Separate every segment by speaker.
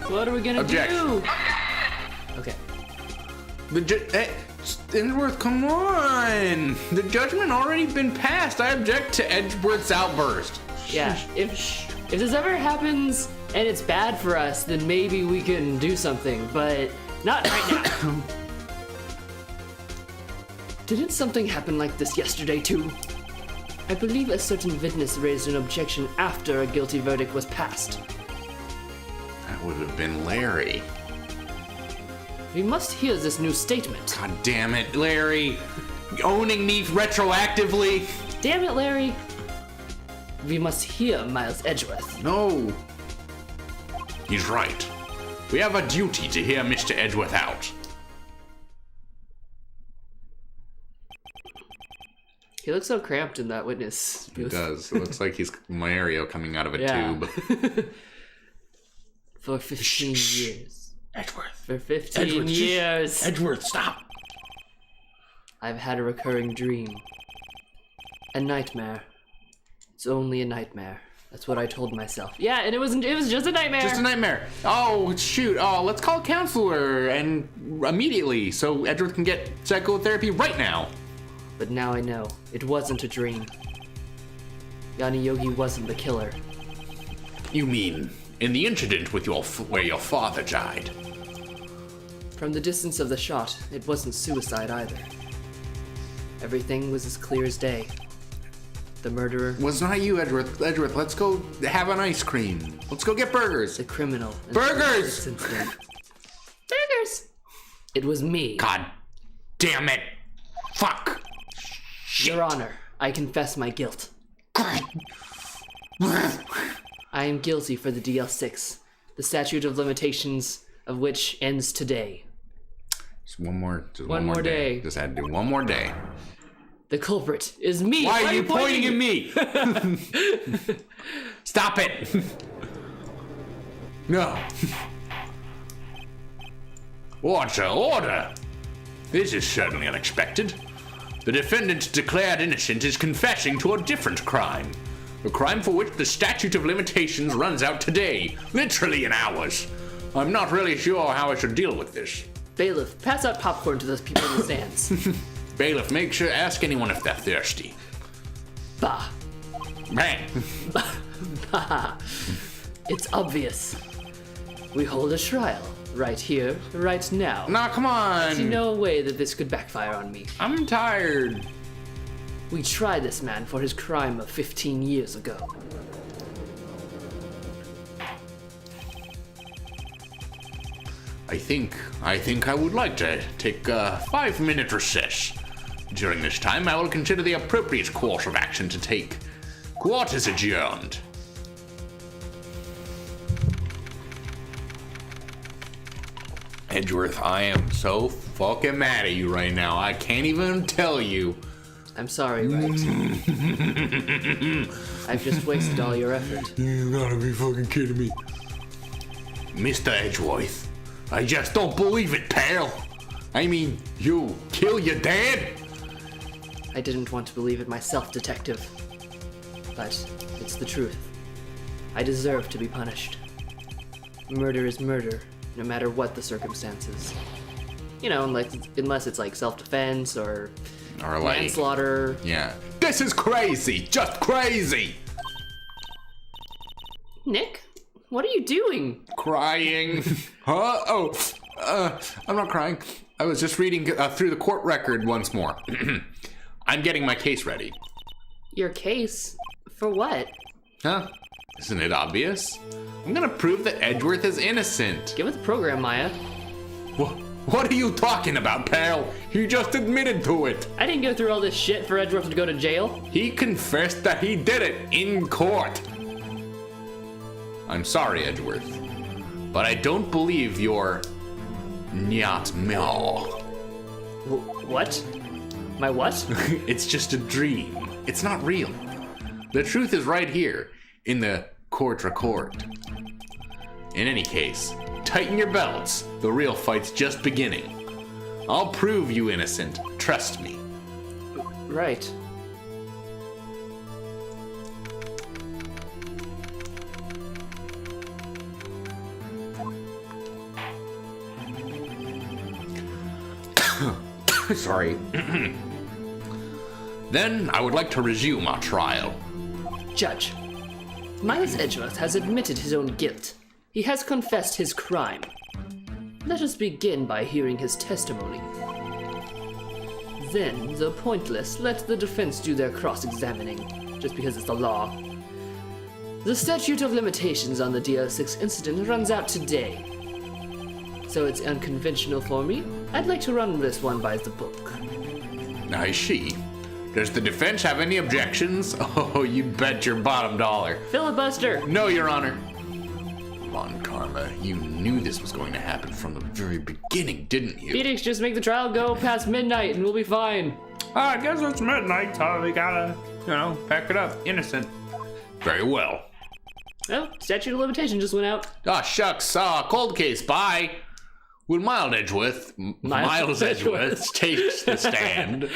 Speaker 1: What are we gonna do? Okay.
Speaker 2: Edgeworth, come on! The judgment already been passed. I object to Edgeworth's outburst.
Speaker 1: Yeah, if this ever happens and it's bad for us, then maybe we can do something, but not right now. Didn't something happen like this yesterday too? I believe a certain witness raised an objection after a guilty verdict was passed.
Speaker 2: That would have been Larry.
Speaker 1: We must hear this new statement.
Speaker 2: God damn it, Larry. Owning me retroactively.
Speaker 1: Damn it, Larry. We must hear Miles Edgeworth.
Speaker 2: No. He's right. We have a duty to hear Mr. Edgeworth out.
Speaker 1: He looks so cramped in that witness booth.
Speaker 2: He does. It looks like he's Mario coming out of a tube.
Speaker 1: For 15 years.
Speaker 2: Edgeworth.
Speaker 1: For 15 years.
Speaker 2: Edgeworth, stop.
Speaker 1: I've had a recurring dream. A nightmare. It's only a nightmare. That's what I told myself. Yeah, and it was just a nightmare.
Speaker 2: Just a nightmare. Oh, shoot. Oh, let's call a counselor and immediately so Edgeworth can get psychotherapy right now.
Speaker 1: But now I know. It wasn't a dream. Yanni Yogi wasn't the killer.
Speaker 2: You mean in the incident with where your father died?
Speaker 1: From the distance of the shot, it wasn't suicide either. Everything was as clear as day. The murderer
Speaker 2: was not you, Edgeworth. Edgeworth, let's go have an ice cream. Let's go get burgers.
Speaker 1: The criminal.
Speaker 2: Burgers!
Speaker 1: Burgers! It was me.
Speaker 2: God damn it. Fuck.
Speaker 1: Your Honor, I confess my guilt. I am guilty for the DL6, the statute of limitations of which ends today.
Speaker 2: Just one more
Speaker 1: day.
Speaker 2: Just had to do one more day.
Speaker 1: The culprit is me.
Speaker 2: Why are you pointing at me? Stop it. No. Order. This is certainly unexpected. The defendant declared innocent is confessing to a different crime. A crime for which the statute of limitations runs out today, literally in hours. I'm not really sure how I should deal with this.
Speaker 1: Bailiff, pass out popcorn to those people in the stands.
Speaker 2: Bailiff, make sure ask anyone if they're thirsty.
Speaker 1: Bah.
Speaker 2: Bang.
Speaker 1: Bah. It's obvious. We hold a trial. Right here, right now.
Speaker 2: Nah, come on.
Speaker 1: I see no way that this could backfire on me.
Speaker 2: I'm tired.
Speaker 1: We tried this man for his crime of 15 years ago.
Speaker 2: I think I would like to take a 5-minute recess. During this time, I will consider the appropriate course of action to take. Court is adjourned. Edgeworth, I am so fucking mad at you right now. I can't even tell you.
Speaker 1: I'm sorry, Wright. I've just wasted all your effort.
Speaker 2: You gotta be fucking kidding me. Mr. Edgeworth, I just don't believe it, pal. I mean, you kill your dad?
Speaker 1: I didn't want to believe it myself, detective. But it's the truth. I deserve to be punished. Murder is murder, no matter what the circumstances. You know, unless it's like self-defense or
Speaker 2: like
Speaker 1: manslaughter.
Speaker 2: Yeah. This is crazy! Just crazy!
Speaker 1: Nick? What are you doing?
Speaker 2: Crying. Huh? Oh, I'm not crying. I was just reading through the court record once more. I'm getting my case ready.
Speaker 1: Your case? For what?
Speaker 2: Huh? Isn't it obvious? I'm gonna prove that Edgeworth is innocent.
Speaker 1: Get with the program, Maya.
Speaker 2: What are you talking about, pal? He just admitted to it.
Speaker 1: I didn't go through all this shit for Edgeworth to go to jail.
Speaker 2: He confessed that he did it in court. I'm sorry, Edgeworth, but I don't believe your nyat meow.
Speaker 1: What? My what?
Speaker 2: It's just a dream. It's not real. The truth is right here in the court record. In any case, tighten your belts. The real fight's just beginning. I'll prove you innocent. Trust me.
Speaker 1: Right.
Speaker 2: Sorry. Then I would like to resume our trial.
Speaker 1: Judge, Miles Edgeworth has admitted his own guilt. He has confessed his crime. Let us begin by hearing his testimony. Then, though pointless, let the defense do their cross-examining, just because it's the law. The statute of limitations on the DL6 incident runs out today. So it's unconventional for me. I'd like to run this one by the book.
Speaker 2: I see. Does the defense have any objections? Oh, you bet your bottom dollar.
Speaker 1: Filibuster!
Speaker 2: No, Your Honor. Von Karma, you knew this was going to happen from the very beginning, didn't you?
Speaker 1: Phoenix, just make the trial go past midnight and we'll be fine.
Speaker 3: I guess it's midnight, so we gotta, pack it up. Innocent.
Speaker 2: Very well.
Speaker 1: Well, statute of limitation just went out.
Speaker 2: Ah, shucks. Cold case. Bye. Will Miles Edgeworth take the stand?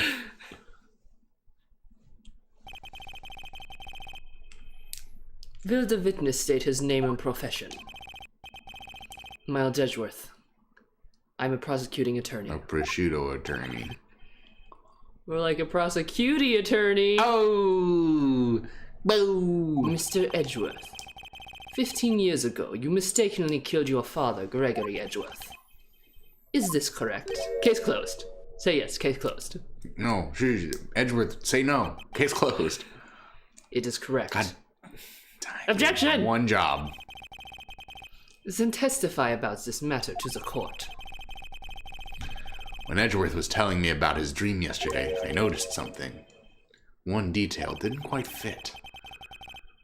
Speaker 1: Will the witness state his name and profession? Miles Edgeworth. I'm a prosecuting attorney.
Speaker 2: A prosciutto attorney.
Speaker 1: We're like a prosecuting attorney.
Speaker 2: Oh! Boo!
Speaker 1: Mr. Edgeworth. 15 years ago, you mistakenly killed your father, Gregory Edgeworth. Is this correct? Case closed. Say yes, case closed.
Speaker 2: No, Edgeworth, say no. Case closed.
Speaker 1: It is correct.
Speaker 2: God.
Speaker 1: Objection!
Speaker 2: One job.
Speaker 1: Then testify about this matter to the court.
Speaker 2: When Edgeworth was telling me about his dream yesterday, I noticed something. One detail didn't quite fit.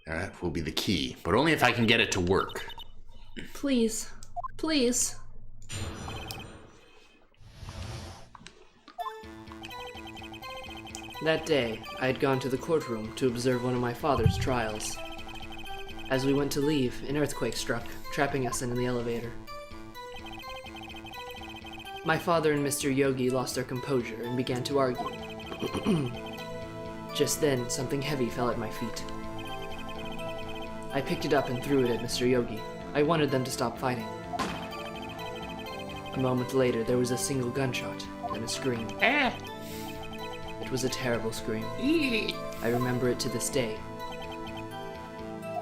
Speaker 2: That will be the key, but only if I can get it to work.
Speaker 1: Please. Please. That day, I had gone to the courtroom to observe one of my father's trials. As we went to leave, an earthquake struck, trapping us in the elevator. My father and Mr. Yogi lost their composure and began to argue. Just then, something heavy fell at my feet. I picked it up and threw it at Mr. Yogi. I wanted them to stop fighting. A moment later, there was a single gunshot and a scream.
Speaker 3: Eh.
Speaker 1: It was a terrible scream. I remember it to this day.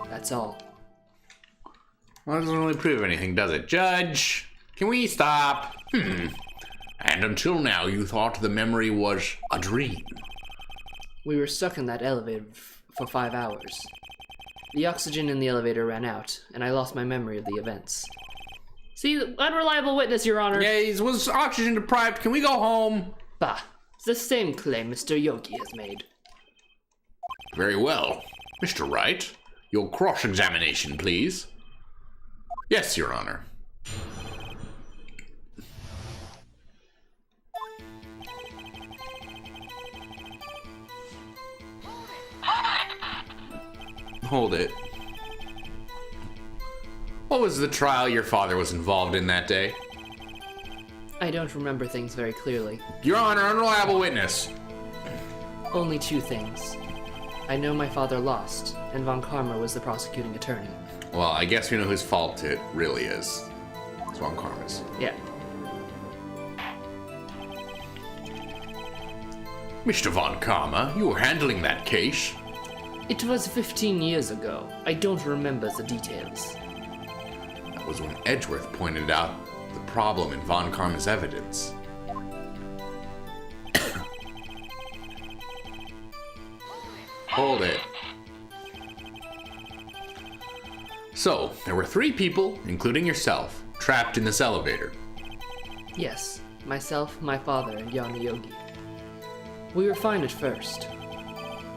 Speaker 1: That's all.
Speaker 2: Well, that doesn't really prove anything, does it? Judge, can we stop? And until now, you thought the memory was a dream.
Speaker 1: We were stuck in that elevator for 5 hours. The oxygen in the elevator ran out, and I lost my memory of the events. See, unreliable witness, Your Honor.
Speaker 2: Yeah, he was oxygen deprived. Can we go home?
Speaker 1: Bah, it's the same claim Mr. Yogi has made.
Speaker 2: Very well. Mr. Wright, your cross-examination, please. Yes, Your Honor. Hold it. What was the trial your father was involved in that day?
Speaker 1: I don't remember things very clearly.
Speaker 2: Your Honor, unreliable witness.
Speaker 1: Only 2 things. I know my father lost, and Von Karma was the prosecuting attorney.
Speaker 2: Well, I guess we know whose fault it really is. It's Von Karma's.
Speaker 1: Yeah.
Speaker 2: Mr. Von Karma, you were handling that case.
Speaker 1: It was 15 years ago. I don't remember the details.
Speaker 2: That was when Edgeworth pointed out the problem in Von Karma's evidence. Hold it. So, there were 3 people, including yourself, trapped in this elevator.
Speaker 1: Yes, myself, my father, and Yanni Yogi. We were fine at first.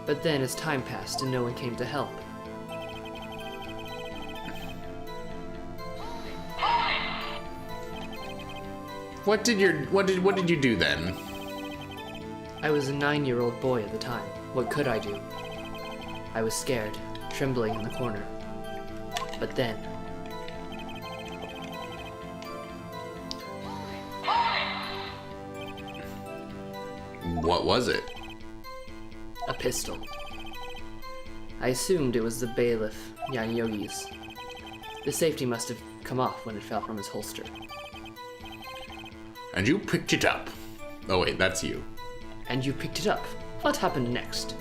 Speaker 1: But then as time passed and no one came to help.
Speaker 2: What did you do then?
Speaker 1: I was a 9-year-old boy at the time. What could I do? I was scared, trembling in the corner. But then...
Speaker 2: What was it?
Speaker 1: a pistol. I assumed it was the bailiff, Yanni Yogi's. The safety must have come off when it fell from his holster.
Speaker 2: And you picked it up.
Speaker 4: Oh wait, that's you.
Speaker 1: And you picked it up. What happened next?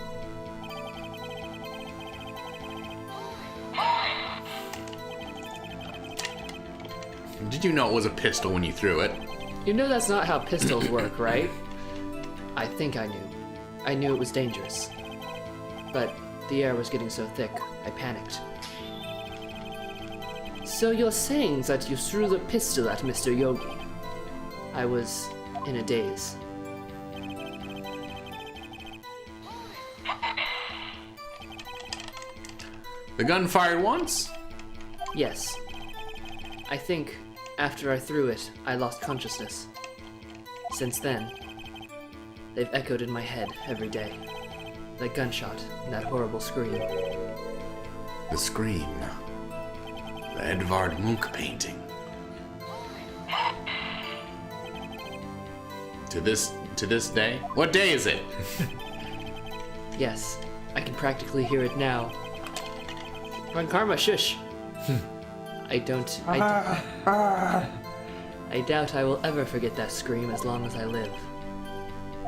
Speaker 4: Did you know it was a pistol when you threw it?
Speaker 1: You know that's not how pistols work, right? I think I knew. I knew it was dangerous. But the air was getting so thick, I panicked. So you're saying that you threw the pistol at Mr. Yogi? I was in a daze.
Speaker 4: The gun fired once?
Speaker 1: Yes. I think after I threw it, I lost consciousness. Since then, they've echoed in my head every day. That gunshot and that horrible scream.
Speaker 4: The scream. The Edvard Munch painting. To this day? What day is it?
Speaker 1: Yes, I can practically hear it now. Run Karma, shush! I doubt I will ever forget that scream as long as I live.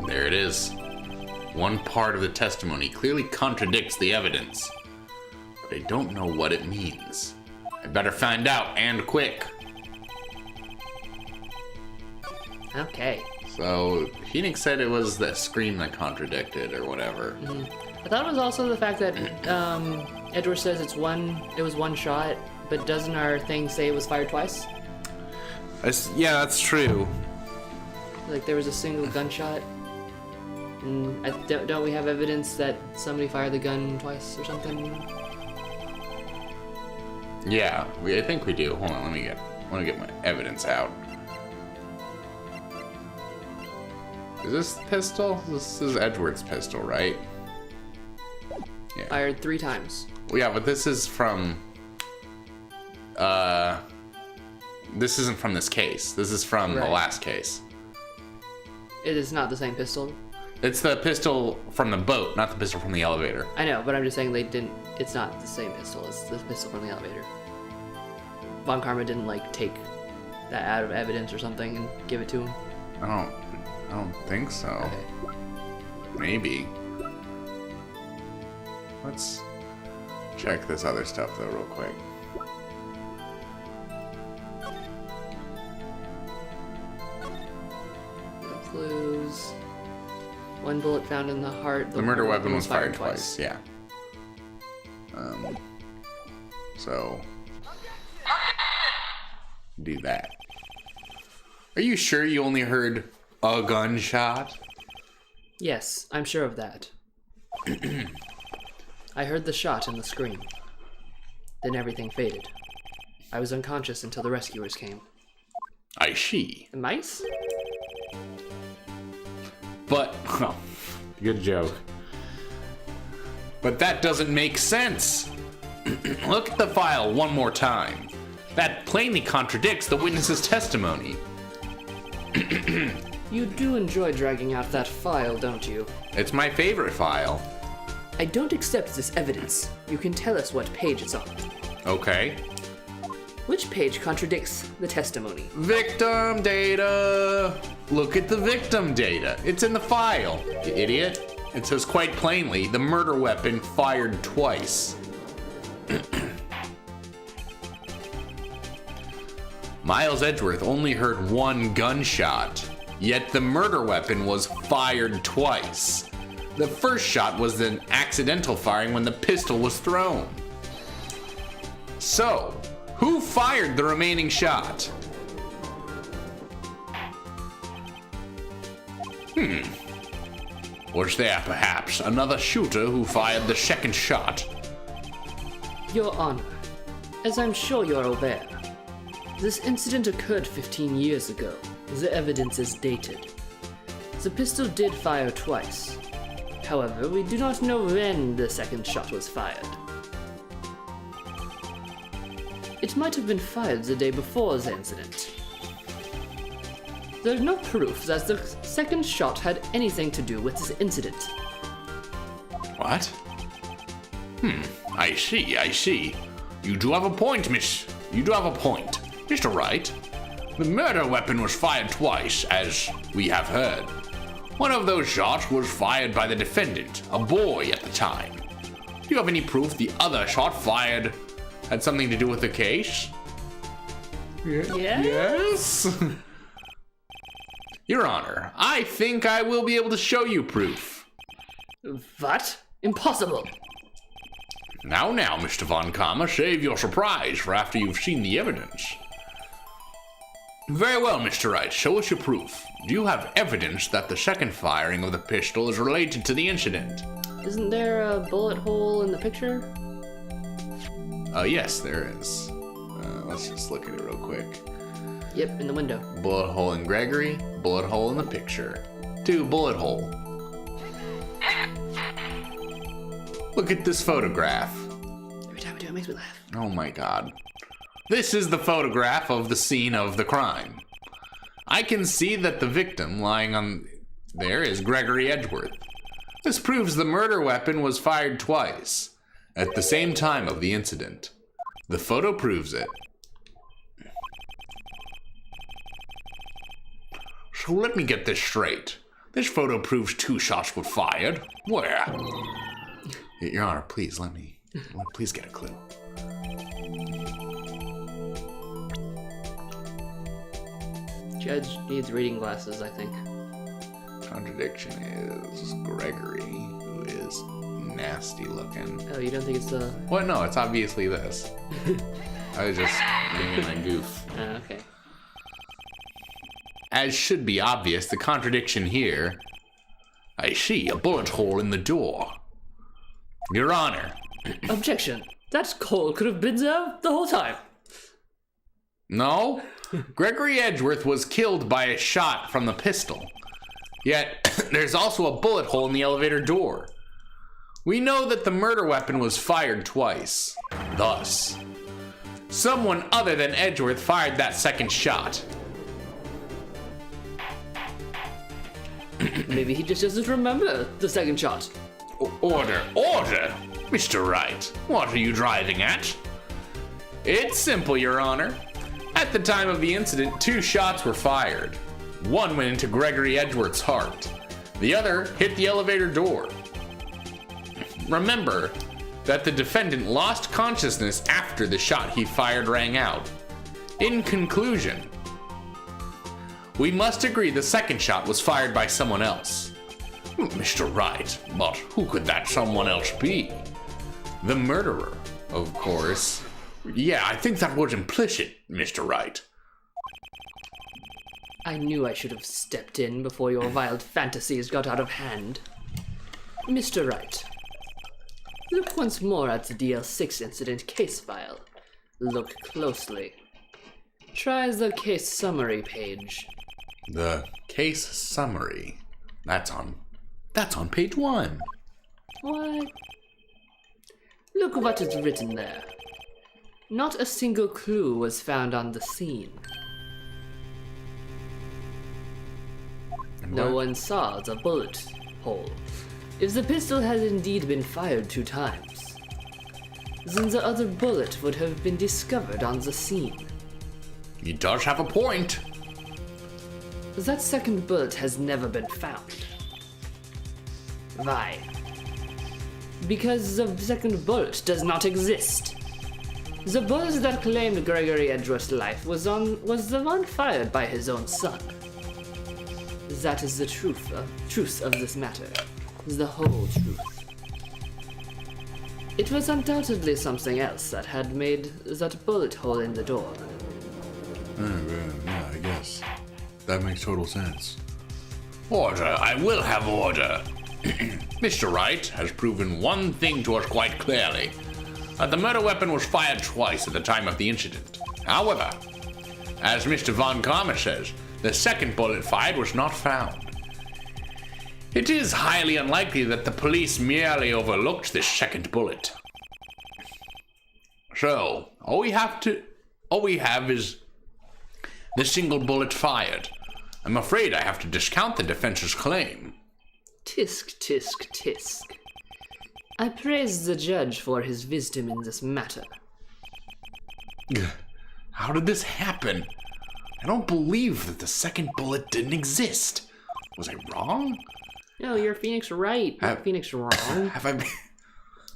Speaker 4: There it is. One part of the testimony clearly contradicts the evidence, but I don't know what it means. I better find out, and quick.
Speaker 1: Okay.
Speaker 4: So, Phoenix said it was the scream that contradicted, or whatever.
Speaker 1: I thought it was also the fact that Edward says it was one shot, but doesn't our thing say it was fired twice?
Speaker 5: Yeah, that's true.
Speaker 1: Like there was a single gunshot. And don't we have evidence that somebody fired the gun twice or something?
Speaker 4: Yeah, I think we do. Hold on, let me get my evidence out. Is this pistol? This is Edward's pistol, right? Yeah.
Speaker 1: Fired 3 times.
Speaker 4: Well, yeah, but this is from. This isn't from this case. This is from the last case.
Speaker 1: It is not the same pistol.
Speaker 4: It's the pistol from the boat, not the pistol from the elevator.
Speaker 1: I know, but I'm just saying it's not the same pistol. It's the pistol from the elevator. Von Karma didn't like take that out of evidence or something and give it to him.
Speaker 4: I don't think so.
Speaker 1: Okay.
Speaker 4: Maybe. Let's check this other stuff though real quick.
Speaker 1: No clues. 1 bullet found in the heart.
Speaker 4: The murder weapon was fired twice. Yeah. So do that. Are you sure you only heard a gunshot?
Speaker 1: Yes, I'm sure of that. I heard the shot and the scream. Then everything faded. I was unconscious until the rescuers came.
Speaker 4: I see.
Speaker 1: The mice?
Speaker 4: But, oh, good joke. But that doesn't make sense. Look at the file one more time. That plainly contradicts the witness's testimony.
Speaker 1: You do enjoy dragging out that file, don't you?
Speaker 4: It's my favorite file.
Speaker 1: I don't accept this evidence. You can tell us what page it's on.
Speaker 4: Okay.
Speaker 1: Which page contradicts the testimony?
Speaker 4: Victim data. Look at the victim data. It's in the file, you idiot. It says quite plainly, the murder weapon fired twice. Miles Edgeworth only heard 1 gunshot, yet the murder weapon was fired twice. The first shot was an accidental firing when the pistol was thrown. So, who fired the remaining shot? Was there perhaps another shooter who fired the second shot?
Speaker 1: Your Honor, as I'm sure you're aware, this incident occurred 15 years ago. The evidence is dated. The pistol did fire twice. However, we do not know when the second shot was fired. It might have been fired the day before the incident. There's no proof that the second shot had anything to do with this incident.
Speaker 4: What? I see. You do have a point, miss. You do have a point. Mr. Wright, the murder weapon was fired twice, as we have heard.
Speaker 2: One of those shots was fired by the defendant, a boy at the time. Do you have any proof the other shot fired had something to do with the case? Yes? Your Honor, I think I will be able to show you proof.
Speaker 1: What? Impossible.
Speaker 2: Now, Mr. Von Kammer, save your surprise for after you've seen the evidence. Very well, Mr. Wright, show us your proof. Do you have evidence that the second firing of the pistol is related to the incident?
Speaker 1: Isn't there a bullet hole in the picture?
Speaker 2: Yes, there is. Let's just look at it real quick.
Speaker 1: Yep, in the window.
Speaker 2: Bullet hole in Gregory, bullet hole in the picture. 2 bullet hole. Look at this photograph.
Speaker 1: Every time I do it makes me laugh.
Speaker 2: Oh my god. This is the photograph of the scene of the crime. I can see that the victim lying on there is Gregory Edgeworth. This proves the murder weapon was fired twice, at the same time of the incident. The photo proves it. So let me get this straight. This photo proves 2 shots were fired. Where? Your Honor, please please get a clue.
Speaker 1: Judge needs reading glasses, I think.
Speaker 2: Contradiction is Gregory, who is nasty looking.
Speaker 1: Oh, you don't think it's the...
Speaker 2: What? No, it's obviously this. I was just being a goof.
Speaker 1: Okay.
Speaker 2: As should be obvious, the contradiction here. I see a bullet hole in the door. Your Honor.
Speaker 1: Objection. That hole could have been there the whole time.
Speaker 2: No. Gregory Edgeworth was killed by a shot from the pistol. Yet, there's also a bullet hole in the elevator door. We know that the murder weapon was fired twice. Thus, someone other than Edgeworth fired that second shot.
Speaker 1: Maybe he just doesn't remember the second shot.
Speaker 2: Order! Mr. Wright, what are you driving at? It's simple, Your Honor. At the time of the incident, 2 shots were fired. One went into Gregory Edgeworth's heart. The other hit the elevator door. Remember that the defendant lost consciousness after the shot he fired rang out. In conclusion, we must agree the second shot was fired by someone else. Mr. Wright, but who could that someone else be? The murderer, of course. Yeah, I think that was implicit, Mr. Wright.
Speaker 1: I knew I should have stepped in before your wild fantasies got out of hand. Mr. Wright, look once more at the DL6 incident case file. Look closely. Try the case summary page.
Speaker 2: The case summary. That's on page 1.
Speaker 1: What? Look what is written there. Not a single clue was found on the scene. No one saw the bullet hole. If the pistol had indeed been fired 2 times, then the other bullet would have been discovered on the scene.
Speaker 2: He does have a point.
Speaker 1: That second bullet has never been found. Why? Because the second bullet does not exist. The bullet that claimed Gregory Edgeworth's life was the one fired by his own son. That is the truth of this matter. The whole truth. It was undoubtedly something else that had made that bullet hole in the door.
Speaker 5: Yeah, I guess. That makes total sense.
Speaker 2: Order, I will have order. Mr. Wright has proven one thing to us quite clearly. That the murder weapon was fired twice at the time of the incident. However, as Mr. Von Kammer says, the second bullet fired was not found. It is highly unlikely that the police merely overlooked this second bullet. So, all we have is the single bullet fired. I'm afraid I have to discount the defense's claim.
Speaker 1: Tisk, tisk, tisk. I praise the judge for his wisdom in this matter.
Speaker 2: How did this happen? I don't believe that the second bullet didn't exist.
Speaker 4: Was I wrong?
Speaker 1: No, you're Phoenix Wright, not Phoenix wrong.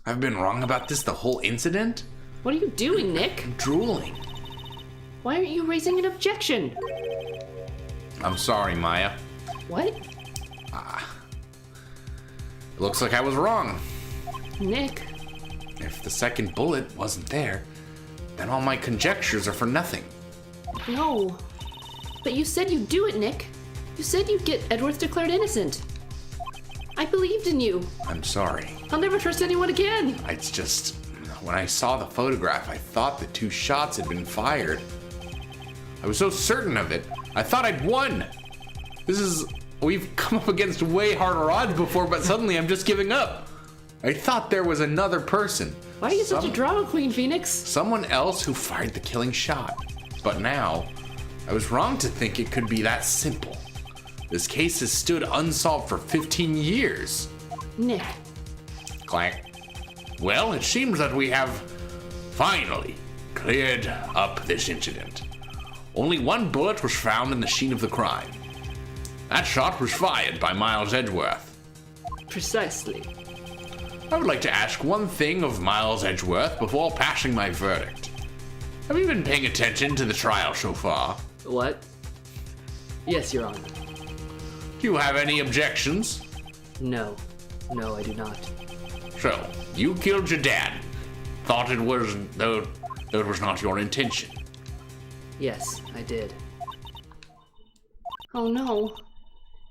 Speaker 4: I've been wrong about this the whole incident?
Speaker 1: What are you doing, Nick?
Speaker 4: Drooling.
Speaker 1: Why aren't you raising an objection?
Speaker 4: I'm sorry, Maya.
Speaker 1: What?
Speaker 4: It looks like I was wrong.
Speaker 1: Nick?
Speaker 4: If the second bullet wasn't there, then all my conjectures are for nothing.
Speaker 1: No. But you said you'd do it, Nick. You said you'd get Edworth declared innocent. I believed in you.
Speaker 4: I'm sorry.
Speaker 1: I'll never trust anyone again.
Speaker 4: It's just, when I saw the photograph, I thought the 2 shots had been fired. I was so certain of it, I thought I'd won. We've come up against way harder odds before, but suddenly I'm just giving up. I thought there was another person.
Speaker 1: Why are you such a drama queen, Phoenix?
Speaker 4: Someone else who fired the killing shot. But now, I was wrong to think it could be that simple. This case has stood unsolved for 15 years.
Speaker 1: Nick.
Speaker 4: Clank.
Speaker 2: Well, it seems that we have finally cleared up this incident. Only 1 bullet was found in the scene of the crime. That shot was fired by Miles Edgeworth.
Speaker 1: Precisely.
Speaker 2: I would like to ask one thing of Miles Edgeworth before passing my verdict. Have you been paying attention to the trial so far?
Speaker 1: What? Yes, Your Honor.
Speaker 2: Do you have any objections?
Speaker 1: No. No, I do not.
Speaker 2: So, you killed your dad. Thought it was, though it was not your intention.
Speaker 1: Yes, I did. Oh no.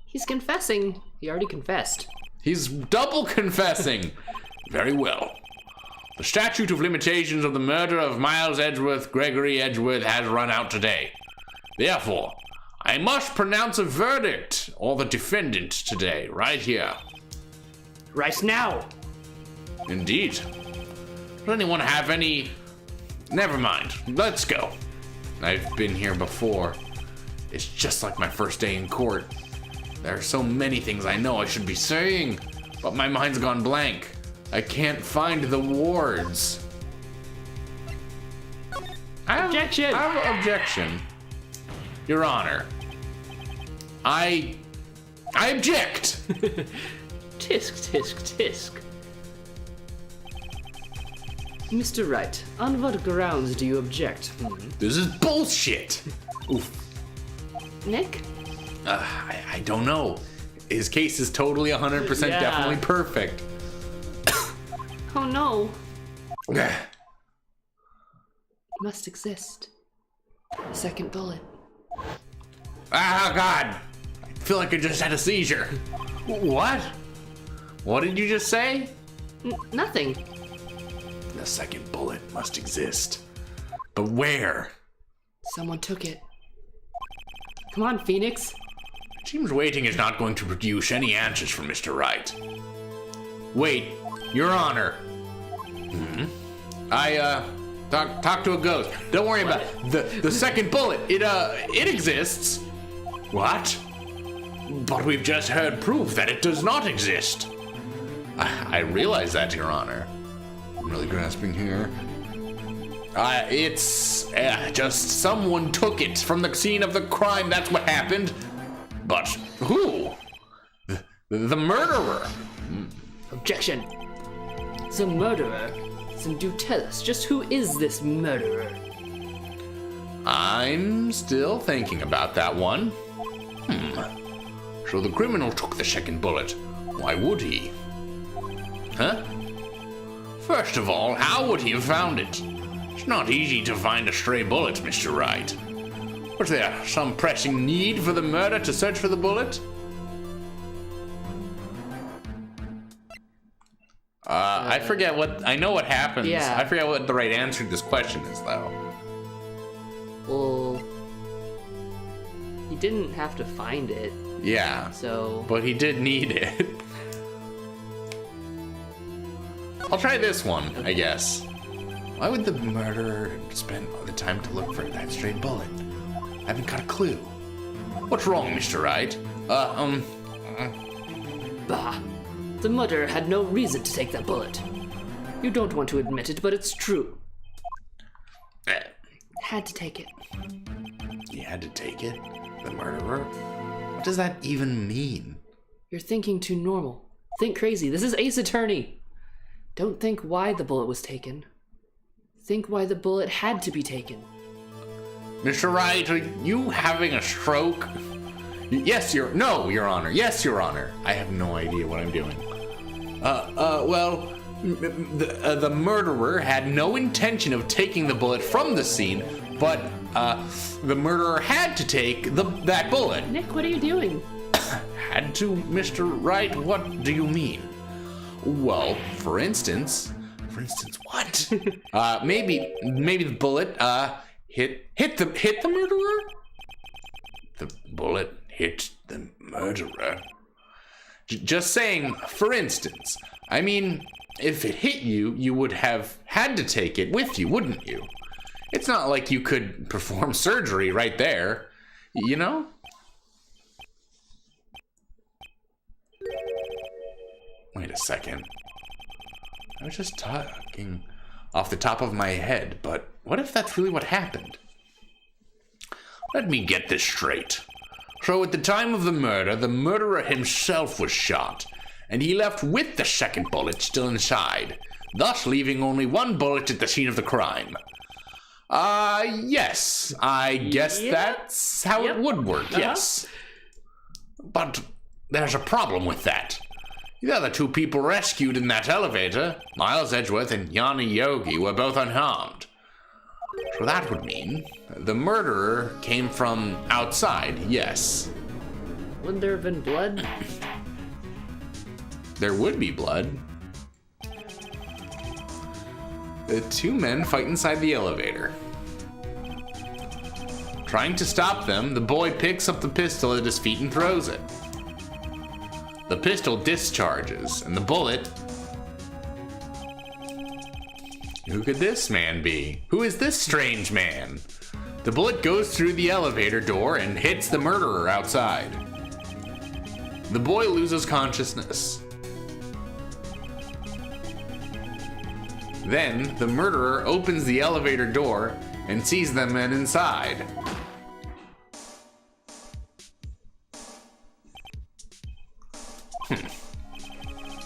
Speaker 1: He's confessing. He already confessed.
Speaker 4: He's double confessing.
Speaker 2: Very well. The statute of limitations of the murder of Miles Gregory Edgeworth has run out today. Therefore, I must pronounce a verdict or the defendant today, right here.
Speaker 1: Right now!
Speaker 2: Indeed. Does anyone have any... Never mind. Let's go.
Speaker 4: I've been here before. It's just like my first day in court. There are so many things I know I should be saying, but my mind's gone blank. I can't find the words.
Speaker 1: Objection!
Speaker 4: I have an objection. Your Honor. I object!
Speaker 1: Tisk, tisk, tisk. Mr. Wright, on what grounds do you object?
Speaker 4: This is bullshit! Oof.
Speaker 1: Nick?
Speaker 4: I don't know. His case is totally 100%
Speaker 1: Yeah.
Speaker 4: definitely perfect.
Speaker 1: Oh no. Must exist. A second bullet.
Speaker 4: Ah, God! I feel like I just had a seizure. What? What did you just say?
Speaker 1: Nothing.
Speaker 4: The second bullet must exist. But where?
Speaker 1: Someone took it. Come on, Phoenix.
Speaker 2: It seems waiting is not going to produce any answers from Mr. Wright.
Speaker 4: Wait, Your Honor. I talk to a ghost. Don't worry about it. The second bullet. It exists.
Speaker 2: What? But we've just heard proof that it does not exist.
Speaker 4: I realize that, Your Honor.
Speaker 5: I'm really grasping here.
Speaker 4: It's just someone took it from the scene of the crime. That's what happened.
Speaker 2: But who?
Speaker 4: The murderer.
Speaker 1: Objection. The murderer. Then do tell us, just who is this murderer?
Speaker 4: I'm still thinking about that one.
Speaker 2: So the criminal took the second bullet. Why would he?
Speaker 4: Huh?
Speaker 2: First of all, how would he have found it? It's not easy to find a stray bullet, Mr. Wright. Was there some pressing need for the murder to search for the bullet?
Speaker 4: I forget what... I know what happens.
Speaker 1: Yeah.
Speaker 4: I forget what the right answer to this question is, though.
Speaker 1: Well, he didn't have to find it,
Speaker 4: Yeah.
Speaker 1: so...
Speaker 4: But he did need it. I'll try this one, I guess. Why would the murderer spend all the time to look for that stray bullet? I haven't got a clue.
Speaker 2: What's wrong, Mr. Wright?
Speaker 1: Bah. The murderer had no reason to take that bullet. You don't want to admit it, but it's true. Had to take it.
Speaker 4: He had to take it? The murderer? does that even mean?
Speaker 1: You're thinking too normal. Think crazy. This is Ace Attorney. Don't think why the bullet was taken. Think why the bullet had to be taken.
Speaker 4: Mr. Wright, are you having a stroke? Yes, No, Your Honor. Yes, Your Honor. I have no idea what I'm doing. Well, the murderer had no intention of taking the bullet from the scene, but the murderer had to take that bullet.
Speaker 1: Nick, what are you doing?
Speaker 4: Had to, Mr. Wright? What do you mean? Well, for instance, what? Maybe the bullet hit the murderer. The bullet hit the murderer. Just saying, for instance. I mean, if it hit you, you would have had to take it with you, wouldn't you? It's not like you could perform surgery right there, you know? Wait a second. I was just talking off the top of my head, but what if that's really what happened? Let me get this straight. So at the time of the murder, the murderer himself was shot, and he left with the second bullet still inside, thus leaving only one bullet at the scene of the crime. Yes, I guess that's how it would work, yes. But there's a problem with that. The other two people rescued in that elevator, Miles Edgeworth and Yanni Yogi, were both unharmed. So that would mean the murderer came from outside, yes.
Speaker 1: Wouldn't there have been blood?
Speaker 4: There would be blood. The two men fight inside the elevator. Trying to stop them, the boy picks up the pistol at his feet and throws it. The pistol discharges, and the bullet... Who could this man be? Who is this strange man? The bullet goes through the elevator door and hits the murderer outside. The boy loses consciousness. Then, the murderer opens the elevator door and sees the men inside.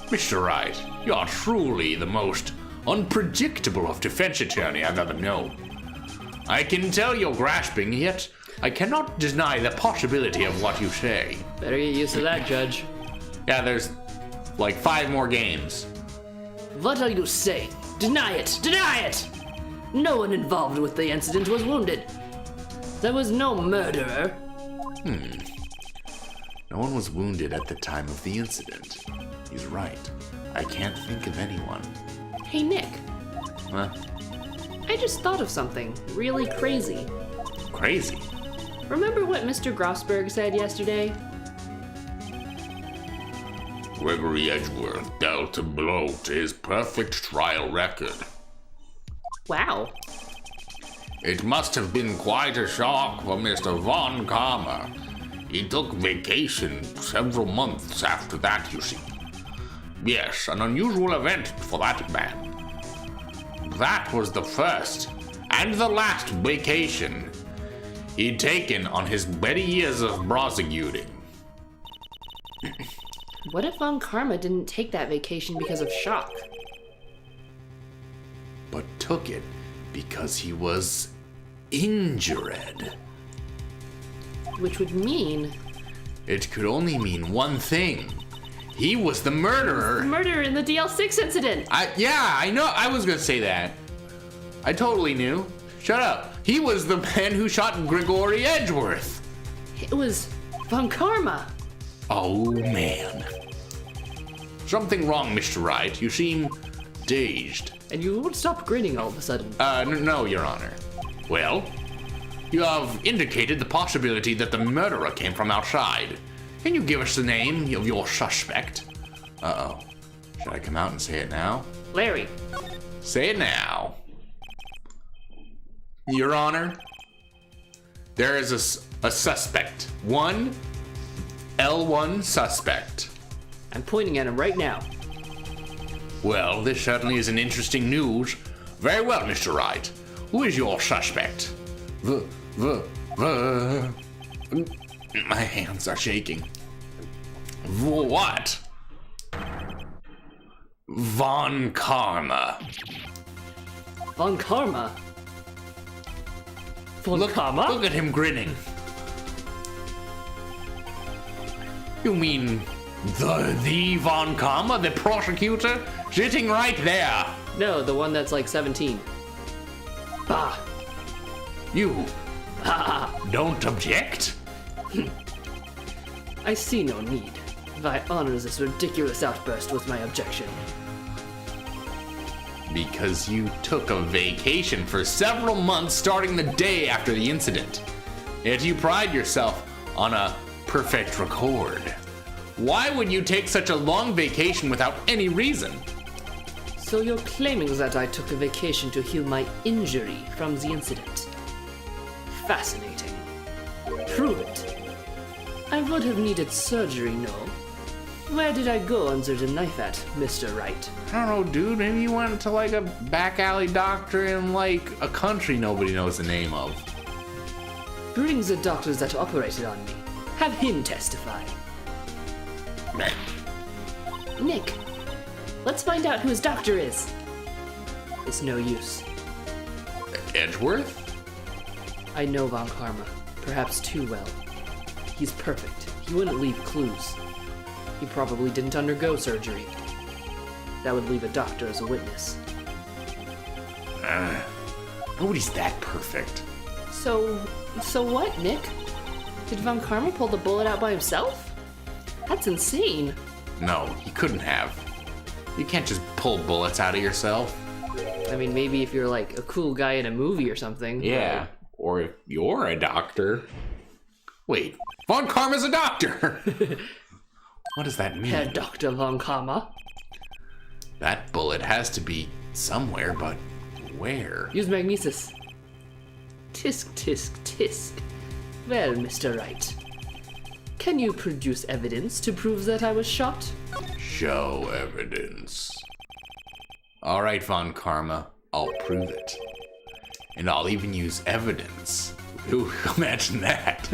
Speaker 4: Mr. Wright, you're truly the most unpredictable of defense attorney I've ever known. I can tell you're grasping, yet I cannot deny the possibility of what you say.
Speaker 1: Better get used to that, Judge.
Speaker 4: Yeah, there's like 5 more games.
Speaker 1: What are you saying? Deny it! Deny it! No one involved with the incident was wounded. There was no murderer.
Speaker 4: No one was wounded at the time of the incident. He's right. I can't think of anyone.
Speaker 1: Hey, Nick.
Speaker 4: Huh?
Speaker 1: I just thought of something really crazy.
Speaker 4: Crazy?
Speaker 1: Remember what Mr. Grossberg said yesterday?
Speaker 2: Gregory Edgeworth dealt a blow to his perfect trial record.
Speaker 1: Wow.
Speaker 2: It must have been quite a shock for Mr. Von Karma. He took vacation several months after that, you see. Yes, an unusual event for that man. That was the first and the last vacation he'd taken on his many years of prosecuting.
Speaker 1: What if Von Karma didn't take that vacation because of shock?
Speaker 4: But took it because he was injured.
Speaker 1: Which would mean...
Speaker 4: It could only mean one thing. He was the murderer.
Speaker 1: Murder in the DL6 incident!
Speaker 4: Yeah, I know. I was gonna say that. I totally knew. Shut up. He was the man who shot Gregory Edgeworth.
Speaker 1: It was Von Karma!
Speaker 4: Oh, man. Something wrong, Mr. Wright. You seem dazed.
Speaker 1: And you won't stop grinning all of a sudden.
Speaker 4: No, Your Honor. Well, you have indicated the possibility that the murderer came from outside. Can you give us the name of your suspect? Uh-oh. Should I come out and say it now?
Speaker 1: Larry.
Speaker 4: Say it now. Your Honor, there is a suspect. One L1 suspect.
Speaker 1: I'm pointing at him right now.
Speaker 4: Well, this certainly is an interesting news. Very well, Mr. Wright. Who is your suspect? My hands are shaking. What? Von Karma.
Speaker 1: Von Karma? Von Karma?
Speaker 4: Look at him grinning. You mean the Von Karma, the prosecutor? Sitting right there.
Speaker 1: No, the one that's like 17. Bah!
Speaker 4: You don't object?
Speaker 1: I see no need. Thy honors this ridiculous outburst was my objection.
Speaker 4: Because you took a vacation for several months starting the day after the incident. Yet you pride yourself on a perfect record. Why would you take such a long vacation without any reason?
Speaker 1: So you're claiming that I took a vacation to heal my injury from the incident. Fascinating. Prove it. I would have needed surgery, no? Where did I go under the knife at, Mr. Wright?
Speaker 4: I don't know, dude. Maybe you went to like a back alley doctor in like a country nobody knows the name of.
Speaker 1: Bring the doctors that operated on me. Have him testify. Nick, let's find out who his doctor is. It's no use.
Speaker 4: Edgeworth?
Speaker 1: I know Von Karma, perhaps too well. He's perfect. He wouldn't leave clues. He probably didn't undergo surgery. That would leave a doctor as a witness.
Speaker 4: Nobody's that perfect.
Speaker 1: So what, Nick? Did Von Karma pull the bullet out by himself? That's insane.
Speaker 4: No, he couldn't have. You can't just pull bullets out of yourself.
Speaker 1: I mean, maybe if you're like a cool guy in a movie or something.
Speaker 4: Yeah, or if you're a doctor. Wait, Von Karma's a doctor! What does that mean?
Speaker 1: Herr Dr. Von Karma.
Speaker 4: That bullet has to be somewhere, but where?
Speaker 1: Use magnesis. Tisk, tisk, tisk. Well, Mr. Wright. Can you produce evidence to prove that I was shot?
Speaker 4: Show evidence. All right, Von Karma, I'll prove it. And I'll even use evidence. Ooh, imagine that.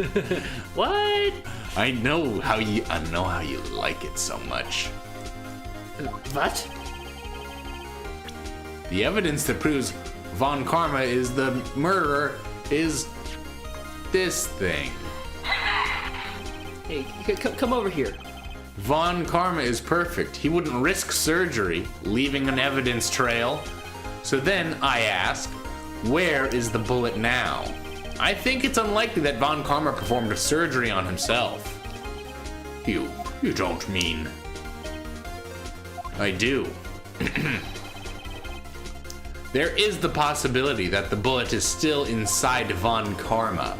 Speaker 1: What?
Speaker 4: I know how you like it so much.
Speaker 1: What?
Speaker 4: The evidence that proves Von Karma is the murderer is this thing.
Speaker 1: Hey, come over here.
Speaker 4: Von Karma is perfect. He wouldn't risk surgery, leaving an evidence trail. So then I ask, where is the bullet now? I think it's unlikely that Von Karma performed a surgery on himself. You don't mean... I do. There is the possibility that the bullet is still inside Von Karma.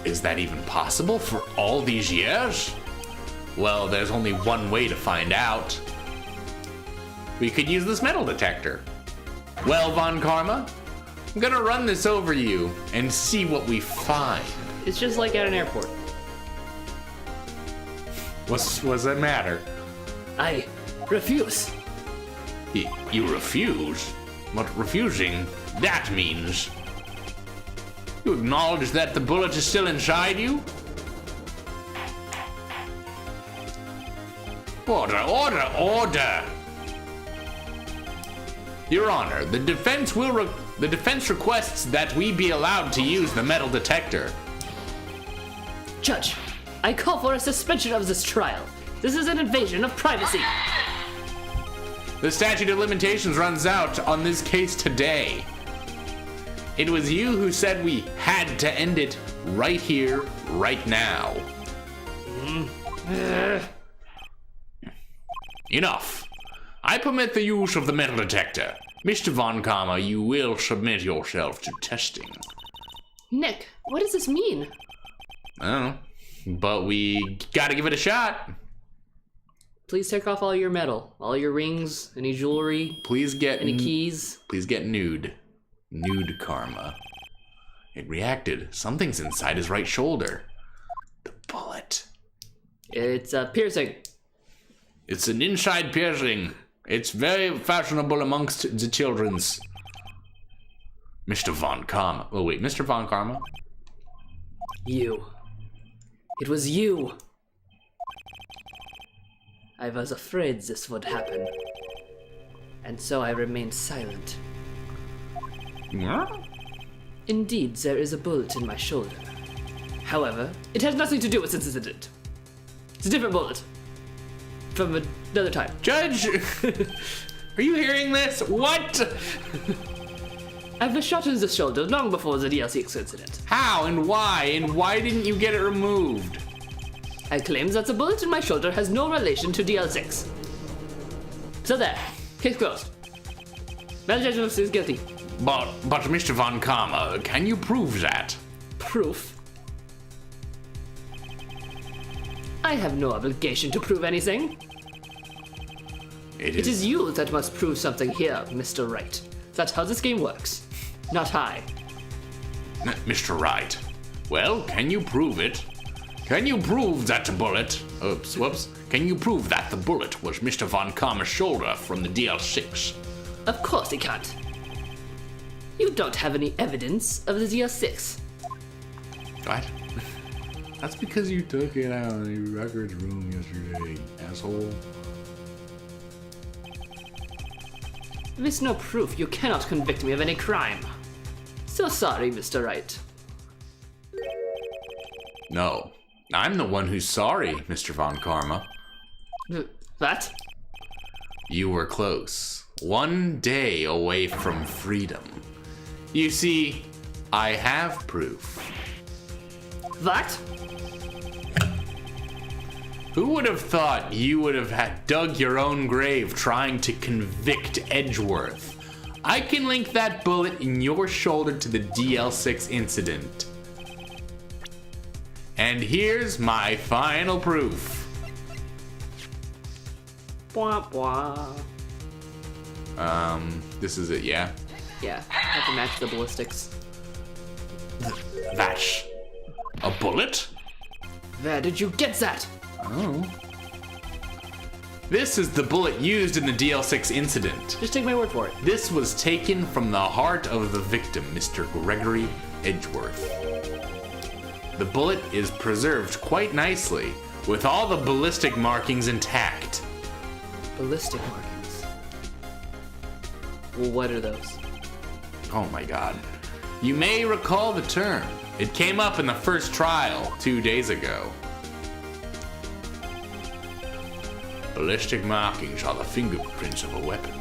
Speaker 4: Is that even possible for all these years? Well, there's only one way to find out. We could use this metal detector. Well, Von Karma, I'm gonna run this over you and see what we find.
Speaker 1: It's just like at an airport.
Speaker 4: What's that matter?
Speaker 1: I refuse.
Speaker 4: You refuse? What refusing, that means? You acknowledge that the bullet is still inside you? Order, order, order! Your Honor, the defense requests that we be allowed to use the metal detector.
Speaker 1: Judge, I call for a suspension of this trial. This is an invasion of privacy.
Speaker 4: The statute of limitations runs out on this case today. It was you who said we had to end it right here, right now. Enough. I permit the use of the metal detector. Mr. Von Karma, you will submit yourself to testing.
Speaker 1: Nick, what does this mean?
Speaker 4: I don't know, but we gotta give it a shot.
Speaker 1: Please take off all your metal, all your rings, any jewelry,
Speaker 4: Please get
Speaker 1: any keys.
Speaker 4: Please get nude. Nude Karma. It reacted. Something's inside his right shoulder. The bullet.
Speaker 1: It's piercing.
Speaker 4: It's an inside piercing. It's very fashionable amongst the children's. Mr. Von Karma. Oh wait, Mr. Von Karma?
Speaker 1: You. It was you. I was afraid this would happen. And so I remained silent. Indeed, there is a bullet in my shoulder. However, it has nothing to do with this incident. It's a different bullet. From another time.
Speaker 4: Judge! Are you hearing this? What?
Speaker 1: I was shot in the shoulder long before the DLC incident.
Speaker 4: How and why? And why didn't you get it removed?
Speaker 1: I claim that the bullet in my shoulder has no relation to DL6. So there. Case closed. Maljudgment is guilty.
Speaker 4: But Mr. Von Karma, can you prove that?
Speaker 1: Proof? I have no obligation to prove anything. It is you that must prove something here, Mr. Wright. That's how this game works. Not I.
Speaker 4: Mr. Wright. Well, can you prove it? Can you prove that the bullet... Oops, whoops. Can you prove that the bullet was Mr. Von Karma's shoulder from the DL6?
Speaker 1: Of course he can't. You don't have any evidence of the DL6.
Speaker 4: What? That's because you took it out in the records room yesterday, asshole.
Speaker 1: With no proof, you cannot convict me of any crime. So sorry, Mr. Wright.
Speaker 4: No, I'm the one who's sorry, Mr. Von Karma.
Speaker 1: What?
Speaker 4: You were close. One day away from freedom. You see, I have proof.
Speaker 1: What?
Speaker 4: Who would have thought you would have dug your own grave trying to convict Edgeworth? I can link that bullet in your shoulder to the DL6 incident. And here's my final proof.
Speaker 1: Bwah, bwah.
Speaker 4: This is it, yeah?
Speaker 1: Yeah, have to match the ballistics.
Speaker 4: That's a bullet?
Speaker 1: Where did you get that?
Speaker 4: Oh. This is the bullet used in the DL6 incident.
Speaker 1: Just take my word for it.
Speaker 4: This was taken from the heart of the victim, Mr. Gregory Edgeworth. The bullet is preserved quite nicely, with all the ballistic markings intact.
Speaker 1: Ballistic markings. Well, what are those?
Speaker 4: Oh my god. You may recall the term. It came up in the first trial 2 days ago. Ballistic markings are the fingerprints of a weapon.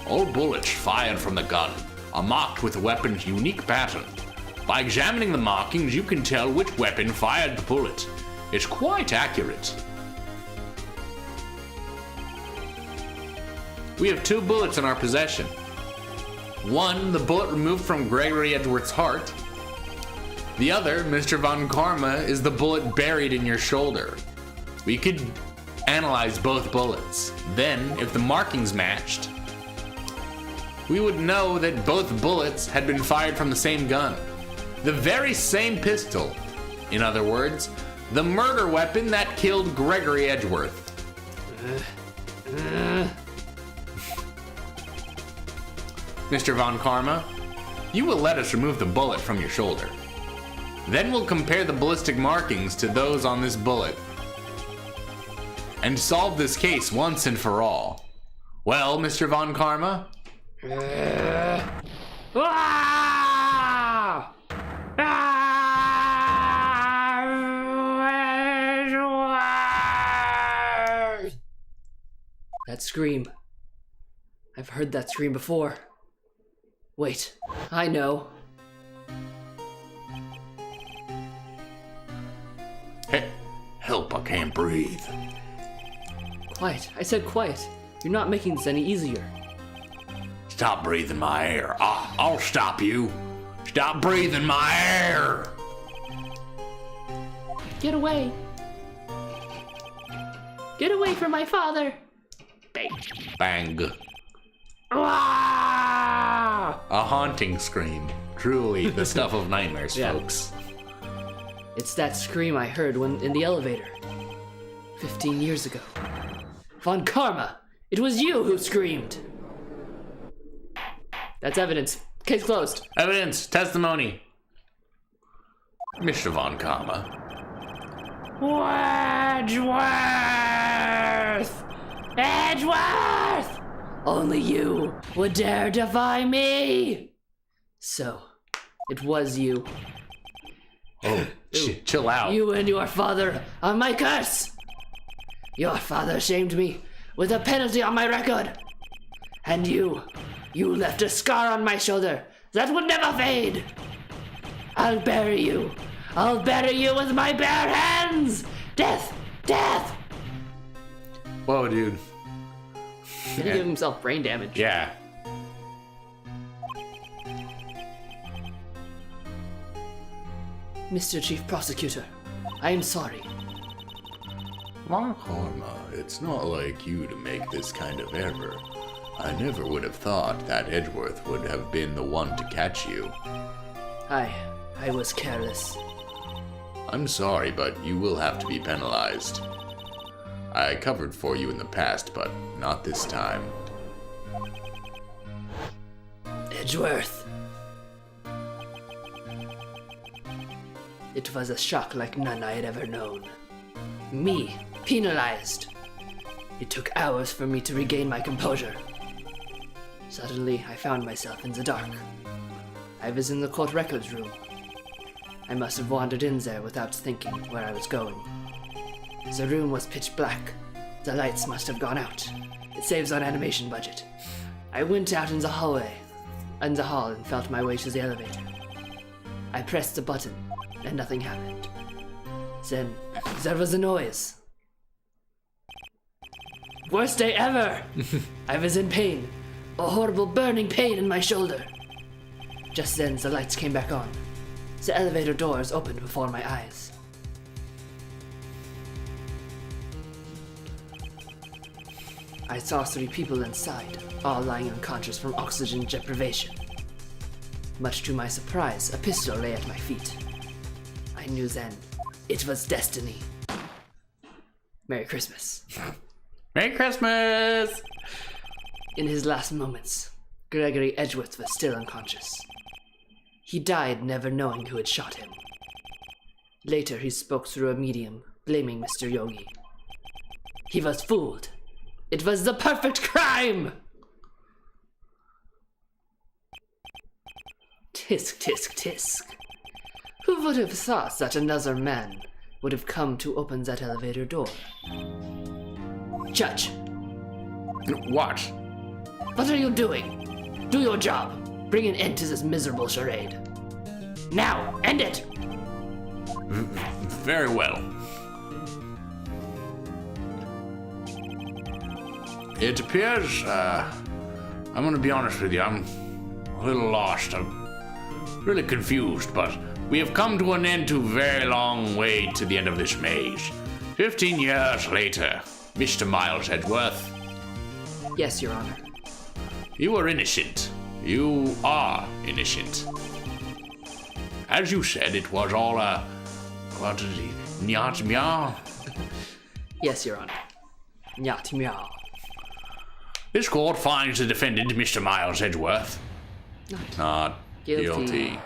Speaker 4: All bullets fired from the gun are marked with the weapon's unique pattern. By examining the markings, you can tell which weapon fired the bullet. It's quite accurate. We have 2 bullets in our possession. One, the bullet removed from Gregory Edgeworth's heart. The other, Mr. Von Karma, is the bullet buried in your shoulder. We could analyze both bullets. Then, if the markings matched, we would know that both bullets had been fired from the same gun. The very same pistol. In other words, the murder weapon that killed Gregory Edgeworth. Mr. Von Karma, you will let us remove the bullet from your shoulder. Then we'll compare the ballistic markings to those on this bullet and solve this case once and for all. Well, Mr. Von Karma?
Speaker 1: Ah! That scream. I've heard that scream before. Wait, I know.
Speaker 4: Hey, help, I can't breathe.
Speaker 1: Quiet. I said quiet. You're not making this any easier.
Speaker 4: Stop breathing my air. I'll stop you. Stop breathing my air.
Speaker 1: Get away. Get away from my father. Bang.
Speaker 4: Bang.
Speaker 1: Ah!
Speaker 4: A haunting scream. Truly the stuff of nightmares,
Speaker 1: Yeah.
Speaker 4: folks.
Speaker 1: It's that scream I heard when in the elevator. 15 years ago. Von Karma, it was you who screamed. That's evidence. Case closed.
Speaker 4: Evidence, testimony. Mr. Von Karma.
Speaker 1: Edgeworth! Edgeworth! Only you would dare defy me! So, it was you.
Speaker 4: Oh, chill out.
Speaker 1: You and your father are my curse! Your father shamed me with a penalty on my record. And you left a scar on my shoulder that would never fade. I'll bury you. I'll bury you with my bare hands! Death! Death!
Speaker 4: Whoa, dude.
Speaker 1: Did he give himself brain damage?
Speaker 4: Yeah.
Speaker 1: Mr. Chief Prosecutor, I am sorry.
Speaker 5: Karma, it's not like you to make this kind of error. I never would have thought that Edgeworth would have been the one to catch you.
Speaker 1: I was careless.
Speaker 5: I'm sorry, but you will have to be penalized. I covered for you in the past, but not this time.
Speaker 1: Edgeworth. It was a shock like none I had ever known. Me, penalized. It took hours for me to regain my composure. Suddenly, I found myself in the dark. I was in the court records room. I must have wandered in there without thinking where I was going. The room was pitch black. The lights must have gone out. It saves on animation budget. I went out in the hall and felt my way to the elevator. I pressed the button, and nothing happened. Then, there was a noise. Worst day ever! I was in pain. A horrible burning pain in my shoulder. Just then, the lights came back on. The elevator doors opened before my eyes. I saw 3 people inside, all lying unconscious from oxygen deprivation. Much to my surprise, a pistol lay at my feet. I knew then, it was destiny. Merry Christmas.
Speaker 4: Merry Christmas!
Speaker 1: In his last moments, Gregory Edgeworth was still unconscious. He died never knowing who had shot him. Later, he spoke through a medium, blaming Mr. Yogi. He was fooled. It was the perfect crime! Tisk, tisk, tisk. Who would have thought that another man would have come to open that elevator door? Judge,
Speaker 4: What?
Speaker 1: what are you doing? Do your job. Bring an end to this miserable charade. Now, end it!
Speaker 4: Very well. It appears, I'm gonna be honest with you, I'm a little lost. I'm really confused, but we have come to an end to a very long way to the end of this maze. 15 years later, Mr. Miles Edgeworth,
Speaker 1: Yes, Your Honor.
Speaker 4: you are innocent. You are innocent. As you said, it was all what is he? Nyat meow?
Speaker 1: Yes, Your Honor. Nyat meow.
Speaker 4: This court finds the defendant, Mr. Miles Edgeworth, not guilty.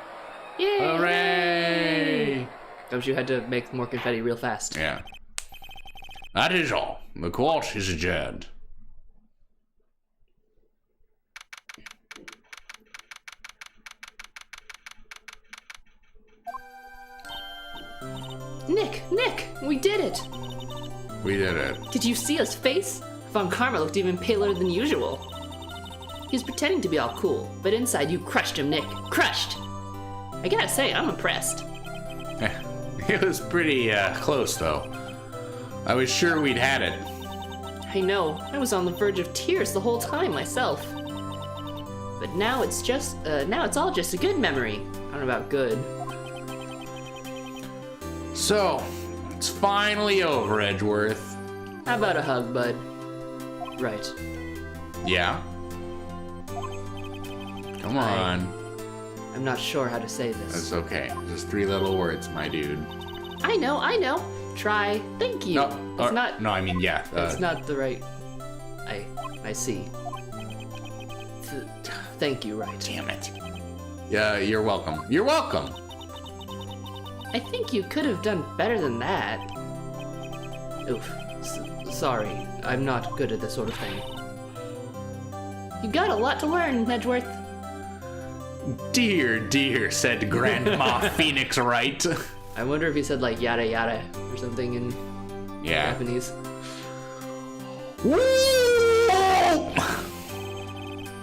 Speaker 1: Yay!
Speaker 4: Hooray!
Speaker 1: Don't you had to make more confetti real fast?
Speaker 4: Yeah. That is all. The court is adjourned.
Speaker 1: Nick, we did it!
Speaker 5: We did it.
Speaker 1: Did you see his face? Von Karma looked even paler than usual. He was pretending to be all cool, but inside you crushed him, Nick. Crushed! I gotta say, I'm impressed.
Speaker 4: It was pretty close, though. I was sure we'd had it.
Speaker 1: I know, I was on the verge of tears the whole time myself. But now it's just, now it's all just a good memory. I don't know about good.
Speaker 4: So, it's finally over, Edgeworth.
Speaker 1: How about a hug, bud? Right.
Speaker 4: Yeah? Come on.
Speaker 1: I'm not sure how to say this.
Speaker 4: That's okay. Just 3 little words, my dude.
Speaker 1: I know. Try. Thank you.
Speaker 4: No,
Speaker 1: It's not.
Speaker 4: No, I mean, yeah.
Speaker 1: It's not the right. I see. Thank you, right.
Speaker 4: Damn it. Yeah, you're welcome. You're welcome.
Speaker 1: I think you could have done better than that. Oof. Sorry, I'm not good at this sort of thing. You got a lot to learn, Edgeworth.
Speaker 4: Dear, dear, said Grandma Phoenix Wright.
Speaker 1: I wonder if he said like yada yada or something in
Speaker 4: Yeah.
Speaker 1: Japanese.
Speaker 4: Woo!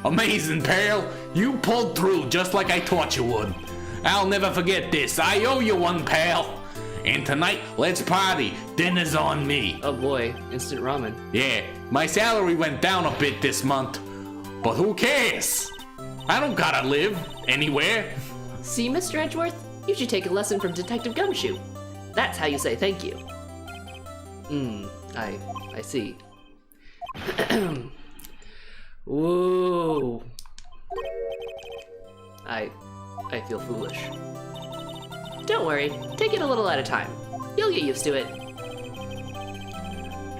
Speaker 4: Amazing, pal. You pulled through just like I taught you would. I'll never forget this. I owe you one, pal. And tonight, let's party. Dinner's on me.
Speaker 1: Oh boy, instant ramen.
Speaker 4: Yeah, my salary went down a bit this month. But who cares? I don't gotta live anywhere.
Speaker 1: See, Mr. Edgeworth? You should take a lesson from Detective Gumshoe. That's how you say thank you. I see. Whoa. I feel foolish. Don't worry, take it a little at a time. You'll get used to it.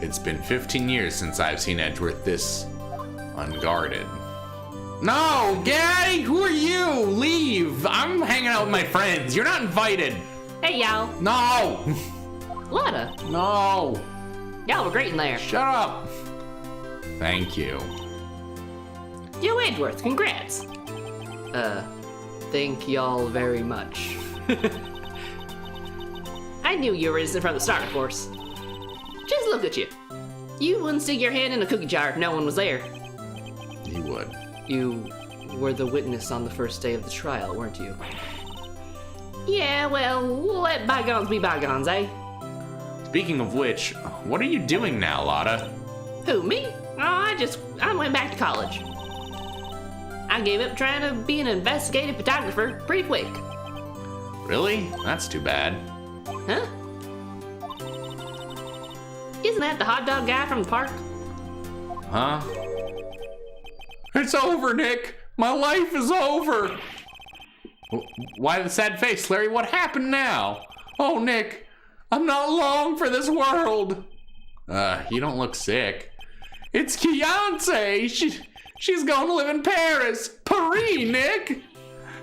Speaker 4: It's been 15 years since I've seen Edgeworth this unguarded. No, Gay, who are you? Leave. I'm hanging out with my friends. You're not invited.
Speaker 1: Hey, y'all.
Speaker 4: No.
Speaker 1: Lana.
Speaker 4: No.
Speaker 1: Y'all were great in there.
Speaker 4: Shut up. Thank you.
Speaker 1: Yo, Edgeworth, congrats. Thank y'all very much. I knew you were innocent from the start, of course. Just look at you. You wouldn't stick your hand in a cookie jar if no one was there.
Speaker 4: You would.
Speaker 1: You were the witness on the first day of the trial, weren't you? Yeah, well, let bygones be bygones, eh?
Speaker 4: Speaking of which, what are you doing now, Lotta?
Speaker 1: Who, me? Oh, I went back to college. I gave up trying to be an investigative photographer pretty quick.
Speaker 4: Really? That's too bad.
Speaker 1: Huh? Isn't that the hot dog guy from the park?
Speaker 4: Huh? It's over, Nick. My life is over. Why the sad face, Larry? What happened now? Oh, Nick, I'm not long for this world. You don't look sick. It's Beyonce. She's going to live in Paris. Paris, Nick.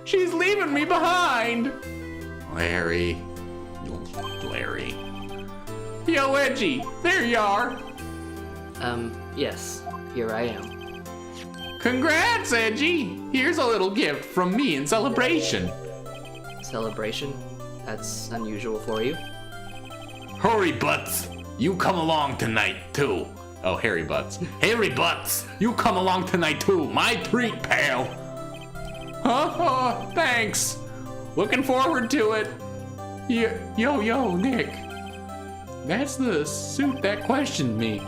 Speaker 4: She's leaving me behind. Larry. Yo, Edgy, there you are.
Speaker 1: Yes, here I am.
Speaker 4: Congrats, Edgy. Here's a little gift from me in celebration.
Speaker 1: Celebration? That's unusual for you.
Speaker 4: Hurry, Butts. You come along tonight, too. Oh, Harry Butts. Harry Butts, you come along tonight, too. My treat, pal. Oh, thanks. Looking forward to it. Yo, Nick. That's the suit that questioned me.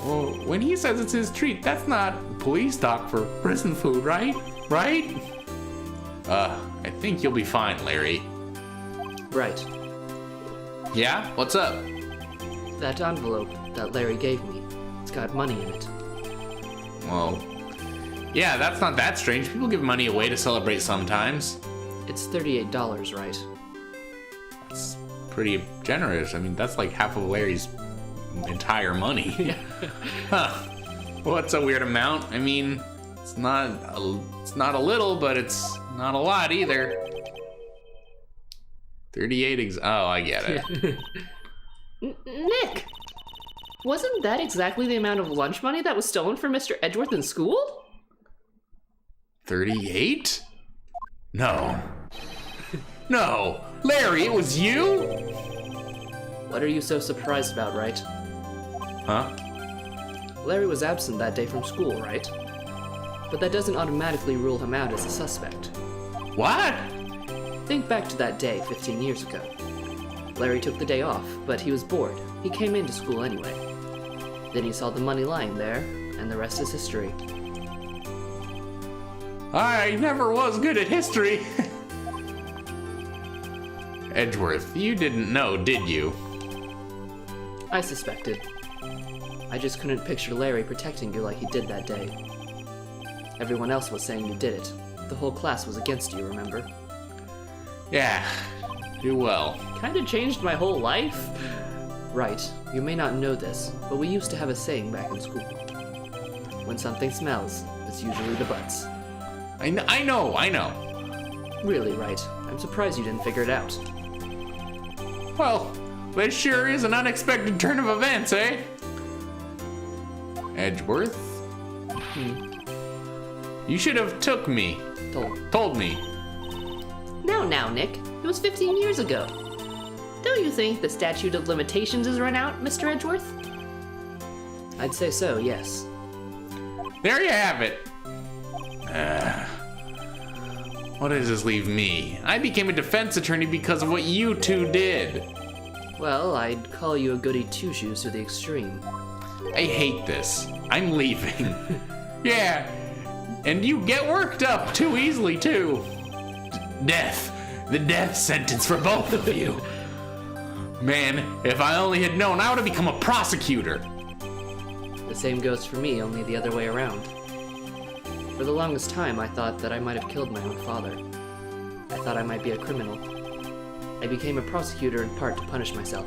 Speaker 4: Well, when he says it's his treat, that's not police talk for prison food, right? Right? I think you'll be fine, Larry.
Speaker 1: Right.
Speaker 4: Yeah? What's up?
Speaker 1: That envelope that Larry gave me, it's got money in it.
Speaker 4: Well, yeah, that's not that strange. People give money away to celebrate sometimes.
Speaker 1: It's $38, right?
Speaker 4: That's pretty generous. I mean, that's like half of Larry's entire money. Huh. What's a weird amount? I mean, it's not a little, but it's not a lot either. 38 oh, I get it.
Speaker 1: Nick! Wasn't that exactly the amount of lunch money that was stolen from Mr. Edgeworth in school?
Speaker 4: 38? No. No! Larry, it was you?
Speaker 1: What are you so surprised about, Wright?
Speaker 4: Huh?
Speaker 1: Larry was absent that day from school, right? But that doesn't automatically rule him out as a suspect.
Speaker 4: What?
Speaker 1: Think back to that day 15 years ago. Larry took the day off, but he was bored. He came into school anyway. Then he saw the money lying there, and the rest is history.
Speaker 4: I never was good at history. Edgeworth, you didn't know, did you?
Speaker 1: I suspected. I just couldn't picture Larry protecting you like he did that day. Everyone else was saying you did it. The whole class was against you, remember?
Speaker 4: Yeah, do well.
Speaker 1: Kinda changed my whole life? Right, you may not know this, but we used to have a saying back in school. When something smells, it's usually the butts.
Speaker 4: I know.
Speaker 1: Really, Wright. I'm surprised you didn't figure it out.
Speaker 4: Well, this sure is an unexpected turn of events, eh? Edgeworth? You should have took me. Told me.
Speaker 1: Now, Nick. It was 15 years ago. Don't you think the statute of limitations has run out, Mr. Edgeworth? I'd say so, yes.
Speaker 4: There you have it. What does this leave me? I became a defense attorney because of what you two did.
Speaker 1: Well, I'd call you a goody two-shoes to the extreme.
Speaker 4: I hate this. I'm leaving. Yeah, and you get worked up too easily, too. Death. The death sentence for both of you. Man, if I only had known, I would have become a prosecutor.
Speaker 1: The same goes for me, only the other way around. For the longest time, I thought that I might have killed my own father. I thought I might be a criminal. I became a prosecutor in part to punish myself.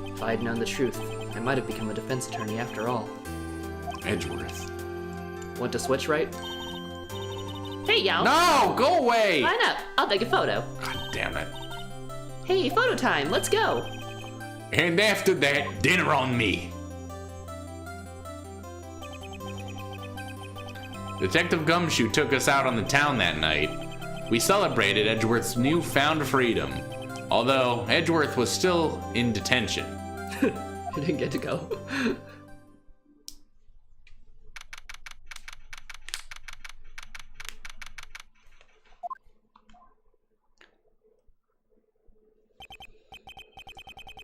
Speaker 1: If I had known the truth, I might have become a defense attorney after all.
Speaker 4: Edgeworth.
Speaker 1: Want to switch, Wright? Hey, y'all.
Speaker 4: No, go away.
Speaker 1: Line up. I'll take a photo.
Speaker 4: God damn it.
Speaker 1: Hey, photo time. Let's go.
Speaker 4: And after that, dinner on me. Detective Gumshoe took us out on the town that night. We celebrated Edgeworth's newfound freedom, although Edgeworth was still in detention.
Speaker 1: I didn't get to go.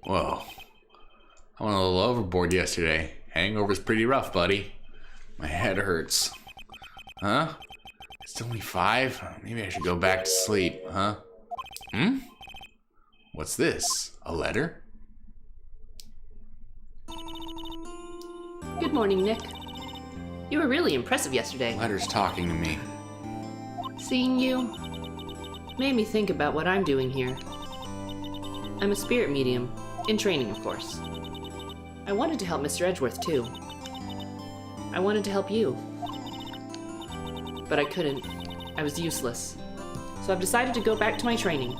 Speaker 4: Whoa. I went a little overboard yesterday. Hangover's pretty rough, buddy. My head hurts. Huh? It's only 5? Maybe I should go back to sleep, huh? What's this? A letter?
Speaker 1: Good morning, Nick. You were really impressive yesterday.
Speaker 4: Letter's talking to me.
Speaker 1: Seeing you made me think about what I'm doing here. I'm a spirit medium, in training, of course. I wanted to help Mr. Edgeworth, too. I wanted to help you. But I couldn't. I was useless. So I've decided to go back to my training.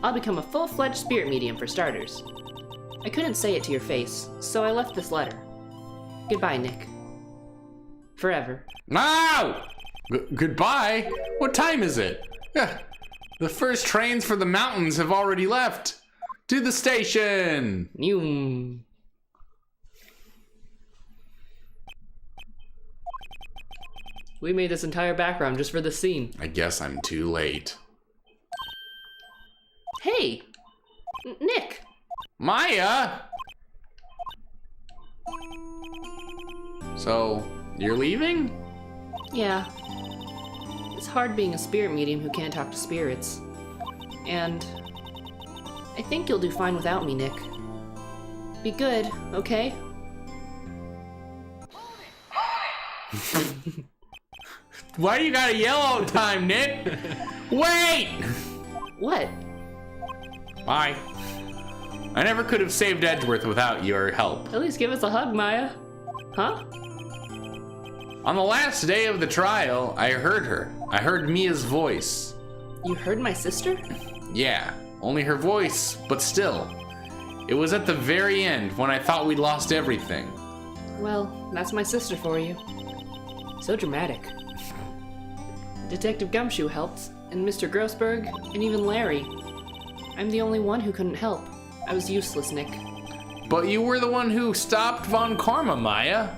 Speaker 1: I'll become a full-fledged spirit medium for starters. I couldn't say it to your face, so I left this letter. Goodbye, Nick. Forever.
Speaker 4: No! Goodbye? What time is it? The first trains for the mountains have already left. To the station!
Speaker 1: You. We made this entire background just for this scene.
Speaker 4: I guess I'm too late.
Speaker 1: Hey! Nick!
Speaker 4: Maya! So, you're leaving?
Speaker 1: Yeah. It's hard being a spirit medium who can't talk to spirits. And I think you'll do fine without me, Nick. Be good, okay?
Speaker 4: Why do you gotta yell all the time, Nick? Wait!
Speaker 1: What?
Speaker 4: Bye. I never could have saved Edgeworth without your help.
Speaker 1: At least give us a hug, Maya. Huh?
Speaker 4: On the last day of the trial, I heard her. I heard Mia's voice.
Speaker 1: You heard my sister?
Speaker 4: Yeah, only her voice, but still. It was at the very end when I thought we'd lost everything.
Speaker 1: Well, that's my sister for you. So dramatic. Detective Gumshoe helped, and Mr. Grossberg, and even Larry. I'm the only one who couldn't help. I was useless, Nick.
Speaker 4: But you were the one who stopped Von Karma, Maya.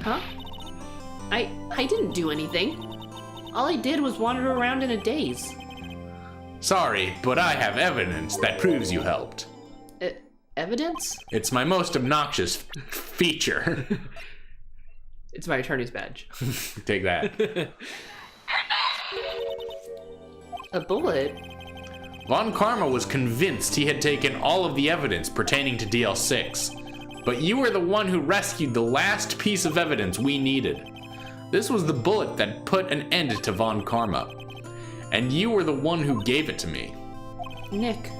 Speaker 1: Huh? I didn't do anything. All I did was wander around in a daze.
Speaker 4: Sorry, but I have evidence that proves you helped.
Speaker 1: Evidence?
Speaker 4: It's my most obnoxious feature.
Speaker 1: It's my attorney's badge.
Speaker 4: Take that.
Speaker 1: A bullet?
Speaker 4: Von Karma was convinced he had taken all of the evidence pertaining to DL6, but you were the one who rescued the last piece of evidence we needed. This was the bullet that put an end to Von Karma, and you were the one who gave it to me.
Speaker 1: Nick.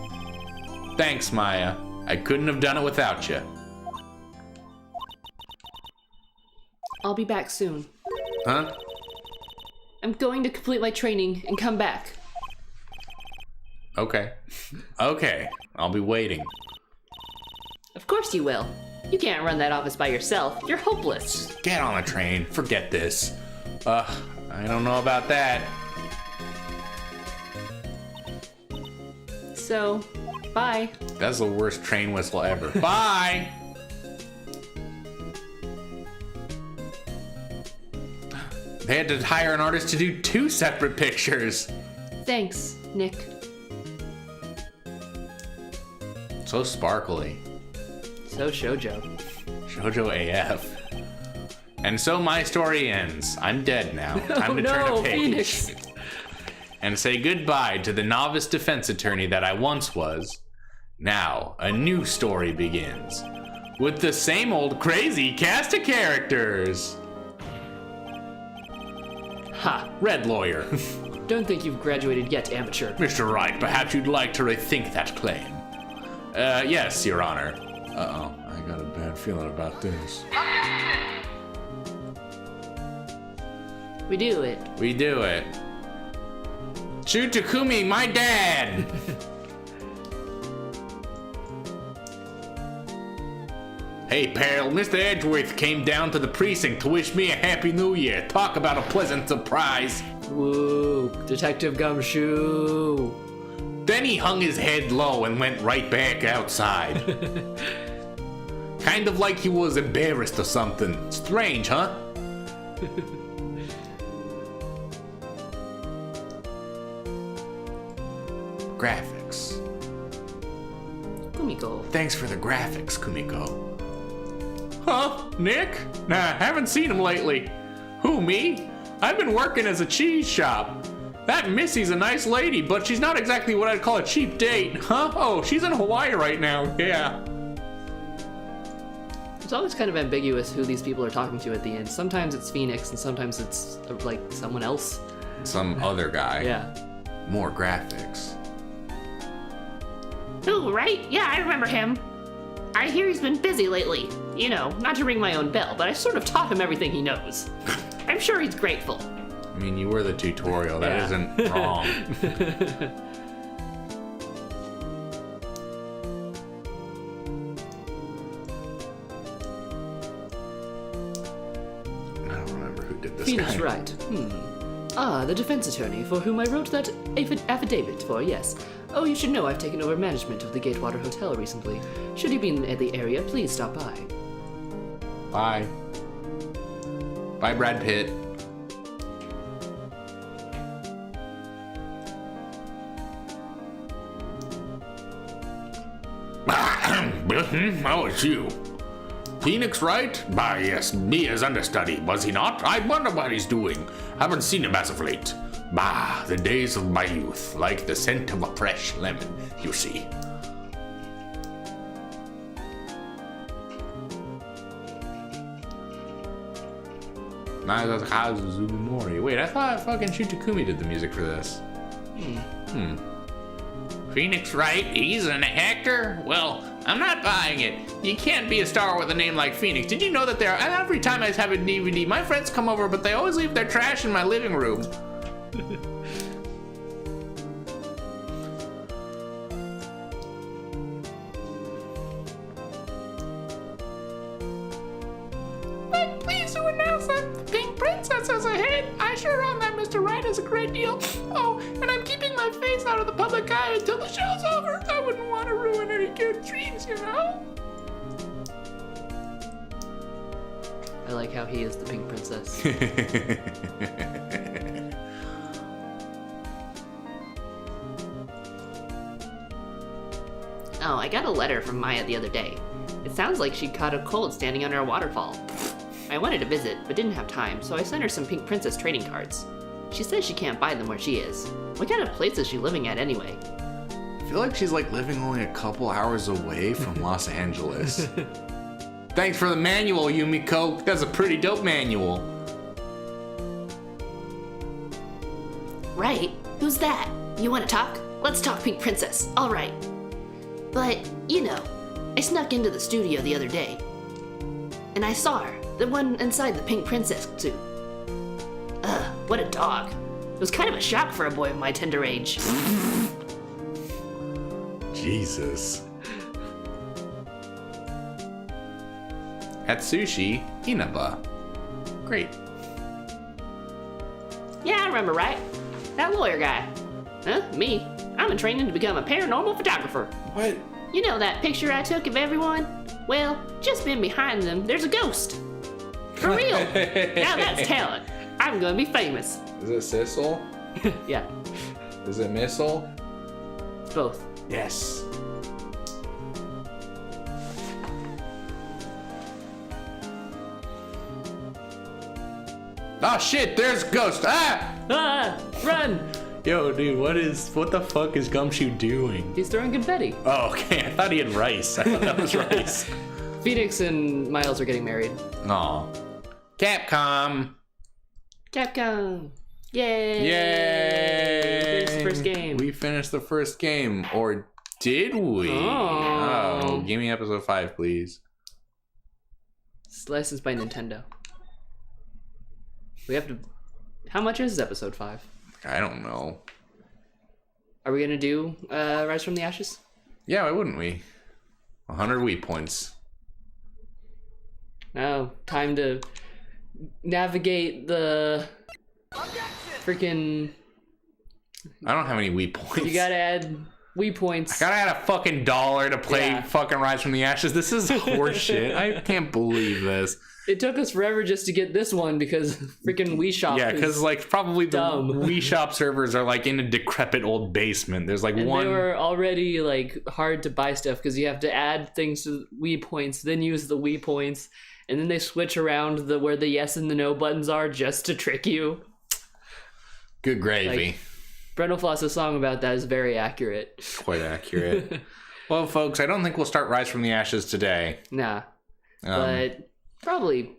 Speaker 4: Thanks, Maya. I couldn't have done it without you.
Speaker 1: I'll be back soon.
Speaker 4: Huh?
Speaker 1: I'm going to complete my training and come back.
Speaker 4: Okay. Okay. I'll be waiting.
Speaker 1: Of course you will. You can't run that office by yourself. You're hopeless.
Speaker 4: Get on the train. Forget this. I don't know about that.
Speaker 1: So, bye.
Speaker 4: That's the worst train whistle ever. Bye! They had to hire an artist to do 2 separate pictures.
Speaker 1: Thanks, Nick.
Speaker 4: So sparkly.
Speaker 1: So shoujo.
Speaker 4: Shoujo AF. And so my story ends. I'm dead now. Time to turn a page.
Speaker 1: Phoenix.
Speaker 4: And say goodbye to the novice defense attorney that I once was. Now, a new story begins. With the same old crazy cast of characters. Ha, Red Lawyer.
Speaker 1: Don't think you've graduated yet, amateur.
Speaker 4: Mr. Wright, perhaps you'd like to rethink that claim. Yes, Your Honor.
Speaker 5: Uh-oh, I got a bad feeling about this.
Speaker 1: We do it.
Speaker 4: We do it. Shoot Takumi, my dad! Hey, pal, Mr. Edgeworth came down to the precinct to wish me a happy new year. Talk about a pleasant surprise.
Speaker 1: Woo, Detective Gumshoe.
Speaker 4: Then he hung his head low and went right back outside. Kind of like he was embarrassed or something. Strange, huh? Graphics.
Speaker 1: Kumiko.
Speaker 4: Thanks for the graphics, Kumiko. Huh? Nick? Nah, haven't seen him lately. Who, me? I've been working as a cheese shop. That Missy's a nice lady, but she's not exactly what I'd call a cheap date. Huh? Oh, she's in Hawaii right now. Yeah.
Speaker 1: It's always kind of ambiguous who these people are talking to at the end. Sometimes it's Phoenix, and sometimes it's like someone else.
Speaker 4: Some other guy.
Speaker 1: Yeah.
Speaker 4: More graphics.
Speaker 6: Ooh, right? Yeah, I remember him. I hear he's been busy lately. You know, not to ring my own bell, but I sort of taught him everything he knows. I'm sure he's grateful.
Speaker 4: I mean, you were the tutorial. That
Speaker 1: Yeah.
Speaker 4: isn't wrong. I don't remember who did this
Speaker 1: Phoenix
Speaker 4: guy.
Speaker 1: Wright. Ah, the defense attorney for whom I wrote that affidavit for, yes. Oh, you should know I've taken over management of the Gatewater Hotel recently. Should you be in the area, please stop by.
Speaker 4: Bye. Bye, Brad Pitt. Oh, it's you. Phoenix Wright? Bah, yes, me as understudy, was he not? I wonder what he's doing. Haven't seen him as of late. Bah, the days of my youth, like the scent of a fresh lemon, you see. Wait, I thought fucking Shutakumi did the music for this. Phoenix Wright? He's an actor? Well, I'm not buying it. You can't be a star with a name like Phoenix. Did you know that every time I have a DVD, my friends come over, but they always leave their trash in my living room.
Speaker 6: I'm pleased to announce that the Pink Princess has a hit. I sure on that Mr. Wright is a great deal. Oh, and I'm keeping my face out of the public eye until the show's over. I wouldn't want to ruin any good dreams, you know?
Speaker 1: I like how he is the Pink Princess.
Speaker 6: Oh, I got a letter from Maya the other day. It sounds like she caught a cold standing under a waterfall. I wanted to visit, but didn't have time, so I sent her some Pink Princess trading cards. She says she can't buy them where she is. What kind of place is she living at anyway?
Speaker 4: I feel like she's like living only a couple hours away from Los Angeles. Thanks for the manual, Yumiko. That's a pretty dope manual.
Speaker 6: Right? Who's that? You want to talk? Let's talk Pink Princess. All right. But, you know, I snuck into the studio the other day. And I saw her, the one inside the Pink Princess suit. What a dog. It was kind of a shock for a boy of my tender age.
Speaker 5: Jesus.
Speaker 4: Atsushi Inaba. Great.
Speaker 6: Yeah, I remember, right? That lawyer guy. Huh? Me? I'm in training to become a paranormal photographer.
Speaker 4: What?
Speaker 6: You know that picture I took of everyone? Well, just been behind them, there's a ghost. For real. Now that's talent. I'm gonna be famous.
Speaker 4: Is it Sissel?
Speaker 6: Yeah,
Speaker 4: Is it Missile?
Speaker 6: it's both.
Speaker 4: Yes. Oh shit, there's Ghost. Ah!
Speaker 6: Ah! Run!
Speaker 4: Yo, dude, what the fuck is Gumshoe doing?
Speaker 6: He's throwing confetti.
Speaker 4: Oh, okay, I thought he had rice. I thought that was rice.
Speaker 1: Phoenix and Miles are getting married.
Speaker 4: Aw. Capcom.
Speaker 6: Capcom! Yay!
Speaker 4: Yay!
Speaker 6: Finished the first game.
Speaker 4: We finished the first game. Or did we?
Speaker 6: Oh.
Speaker 4: Give me episode 5, please.
Speaker 1: It's licensed by Nintendo. We have to... How much is episode 5?
Speaker 4: I don't know.
Speaker 1: Are we gonna do Rise from the Ashes?
Speaker 4: Yeah, why wouldn't we? 100 Wii points.
Speaker 1: No, time to navigate the freaking...
Speaker 4: I don't have any Wii points.
Speaker 1: You gotta add Wii points.
Speaker 4: Gotta add a fucking $1 to play
Speaker 1: Yeah.
Speaker 4: fucking Rise from the Ashes. This is horseshit. I can't believe this.
Speaker 1: It took us forever just to get this one because freaking Wii Shop
Speaker 4: Yeah,
Speaker 1: is-
Speaker 4: because like probably the
Speaker 1: dumb.
Speaker 4: Wii Shop servers are like in a decrepit old basement. There's like
Speaker 1: and
Speaker 4: one.
Speaker 1: they were already like hard to buy stuff because you have to add things to Wii points, then use the Wii points, and then they switch around the where the yes and the no buttons are just to trick you.
Speaker 4: Good gravy.
Speaker 1: Like, Brendel Floss's song about that is very accurate.
Speaker 4: Quite accurate. Well, folks, I don't think we'll start Rise from the Ashes today.
Speaker 1: Nah, but probably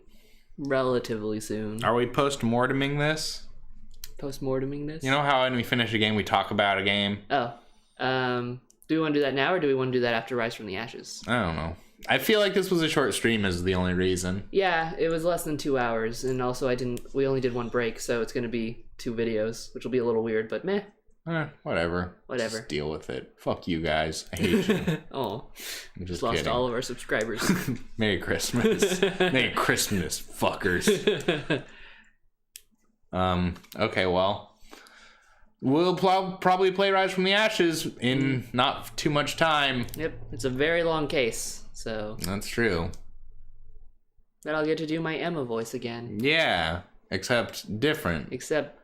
Speaker 1: relatively soon.
Speaker 4: Are we post-morteming this?
Speaker 1: Post-morteming this?
Speaker 4: You know how when we finish a game, we talk about a game?
Speaker 1: Oh, do we want to do that now or do we want to do that after Rise from the Ashes?
Speaker 4: I don't know. I feel like this was a short stream is the only reason.
Speaker 1: Yeah, it was less than 2 hours, and also we only did one break, so it's gonna be 2 videos, which will be a little weird, but meh.
Speaker 4: Whatever.
Speaker 1: Whatever.
Speaker 4: Just deal with it. Fuck you guys. I hate you.
Speaker 1: Oh,
Speaker 4: I'm just
Speaker 1: lost
Speaker 4: kidding.
Speaker 1: all of our subscribers.
Speaker 4: Merry Christmas. Merry Christmas, fuckers. Okay, well. We'll probably play Rise from the Ashes in not too much time.
Speaker 1: Yep, it's a very long case, so
Speaker 4: That's true.
Speaker 1: then I'll get to do my Emma voice again,
Speaker 4: Yeah, except different.
Speaker 1: except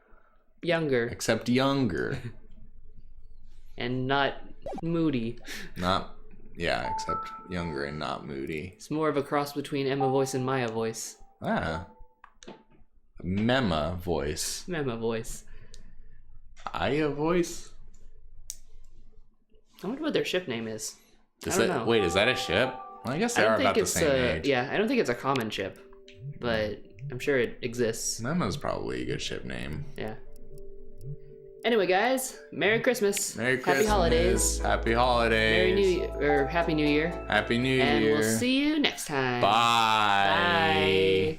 Speaker 1: younger
Speaker 4: Except younger.
Speaker 1: and not moody.
Speaker 4: Not, yeah, except younger and not moody.
Speaker 1: It's more of a cross between Emma voice and Maya voice.
Speaker 4: Ah. Mema voice.
Speaker 1: Emma voice.
Speaker 4: Aya voice?
Speaker 1: I wonder what their ship name is.
Speaker 4: Is
Speaker 1: I don't
Speaker 4: that,
Speaker 1: know.
Speaker 4: wait, is that a ship? Well, I guess they
Speaker 1: I
Speaker 4: are
Speaker 1: don't
Speaker 4: about
Speaker 1: think
Speaker 4: the
Speaker 1: it's
Speaker 4: same age.
Speaker 1: yeah, I don't think it's a common ship, but I'm sure it exists.
Speaker 4: Mema's probably a good ship name.
Speaker 1: Yeah. Anyway, guys, Merry Christmas.
Speaker 4: Merry Christmas.
Speaker 1: Happy holidays.
Speaker 4: Happy holidays.
Speaker 1: Merry New or Happy New Year.
Speaker 4: Happy New
Speaker 1: And
Speaker 4: Year.
Speaker 1: we'll see you next time.
Speaker 4: Bye.
Speaker 1: Bye.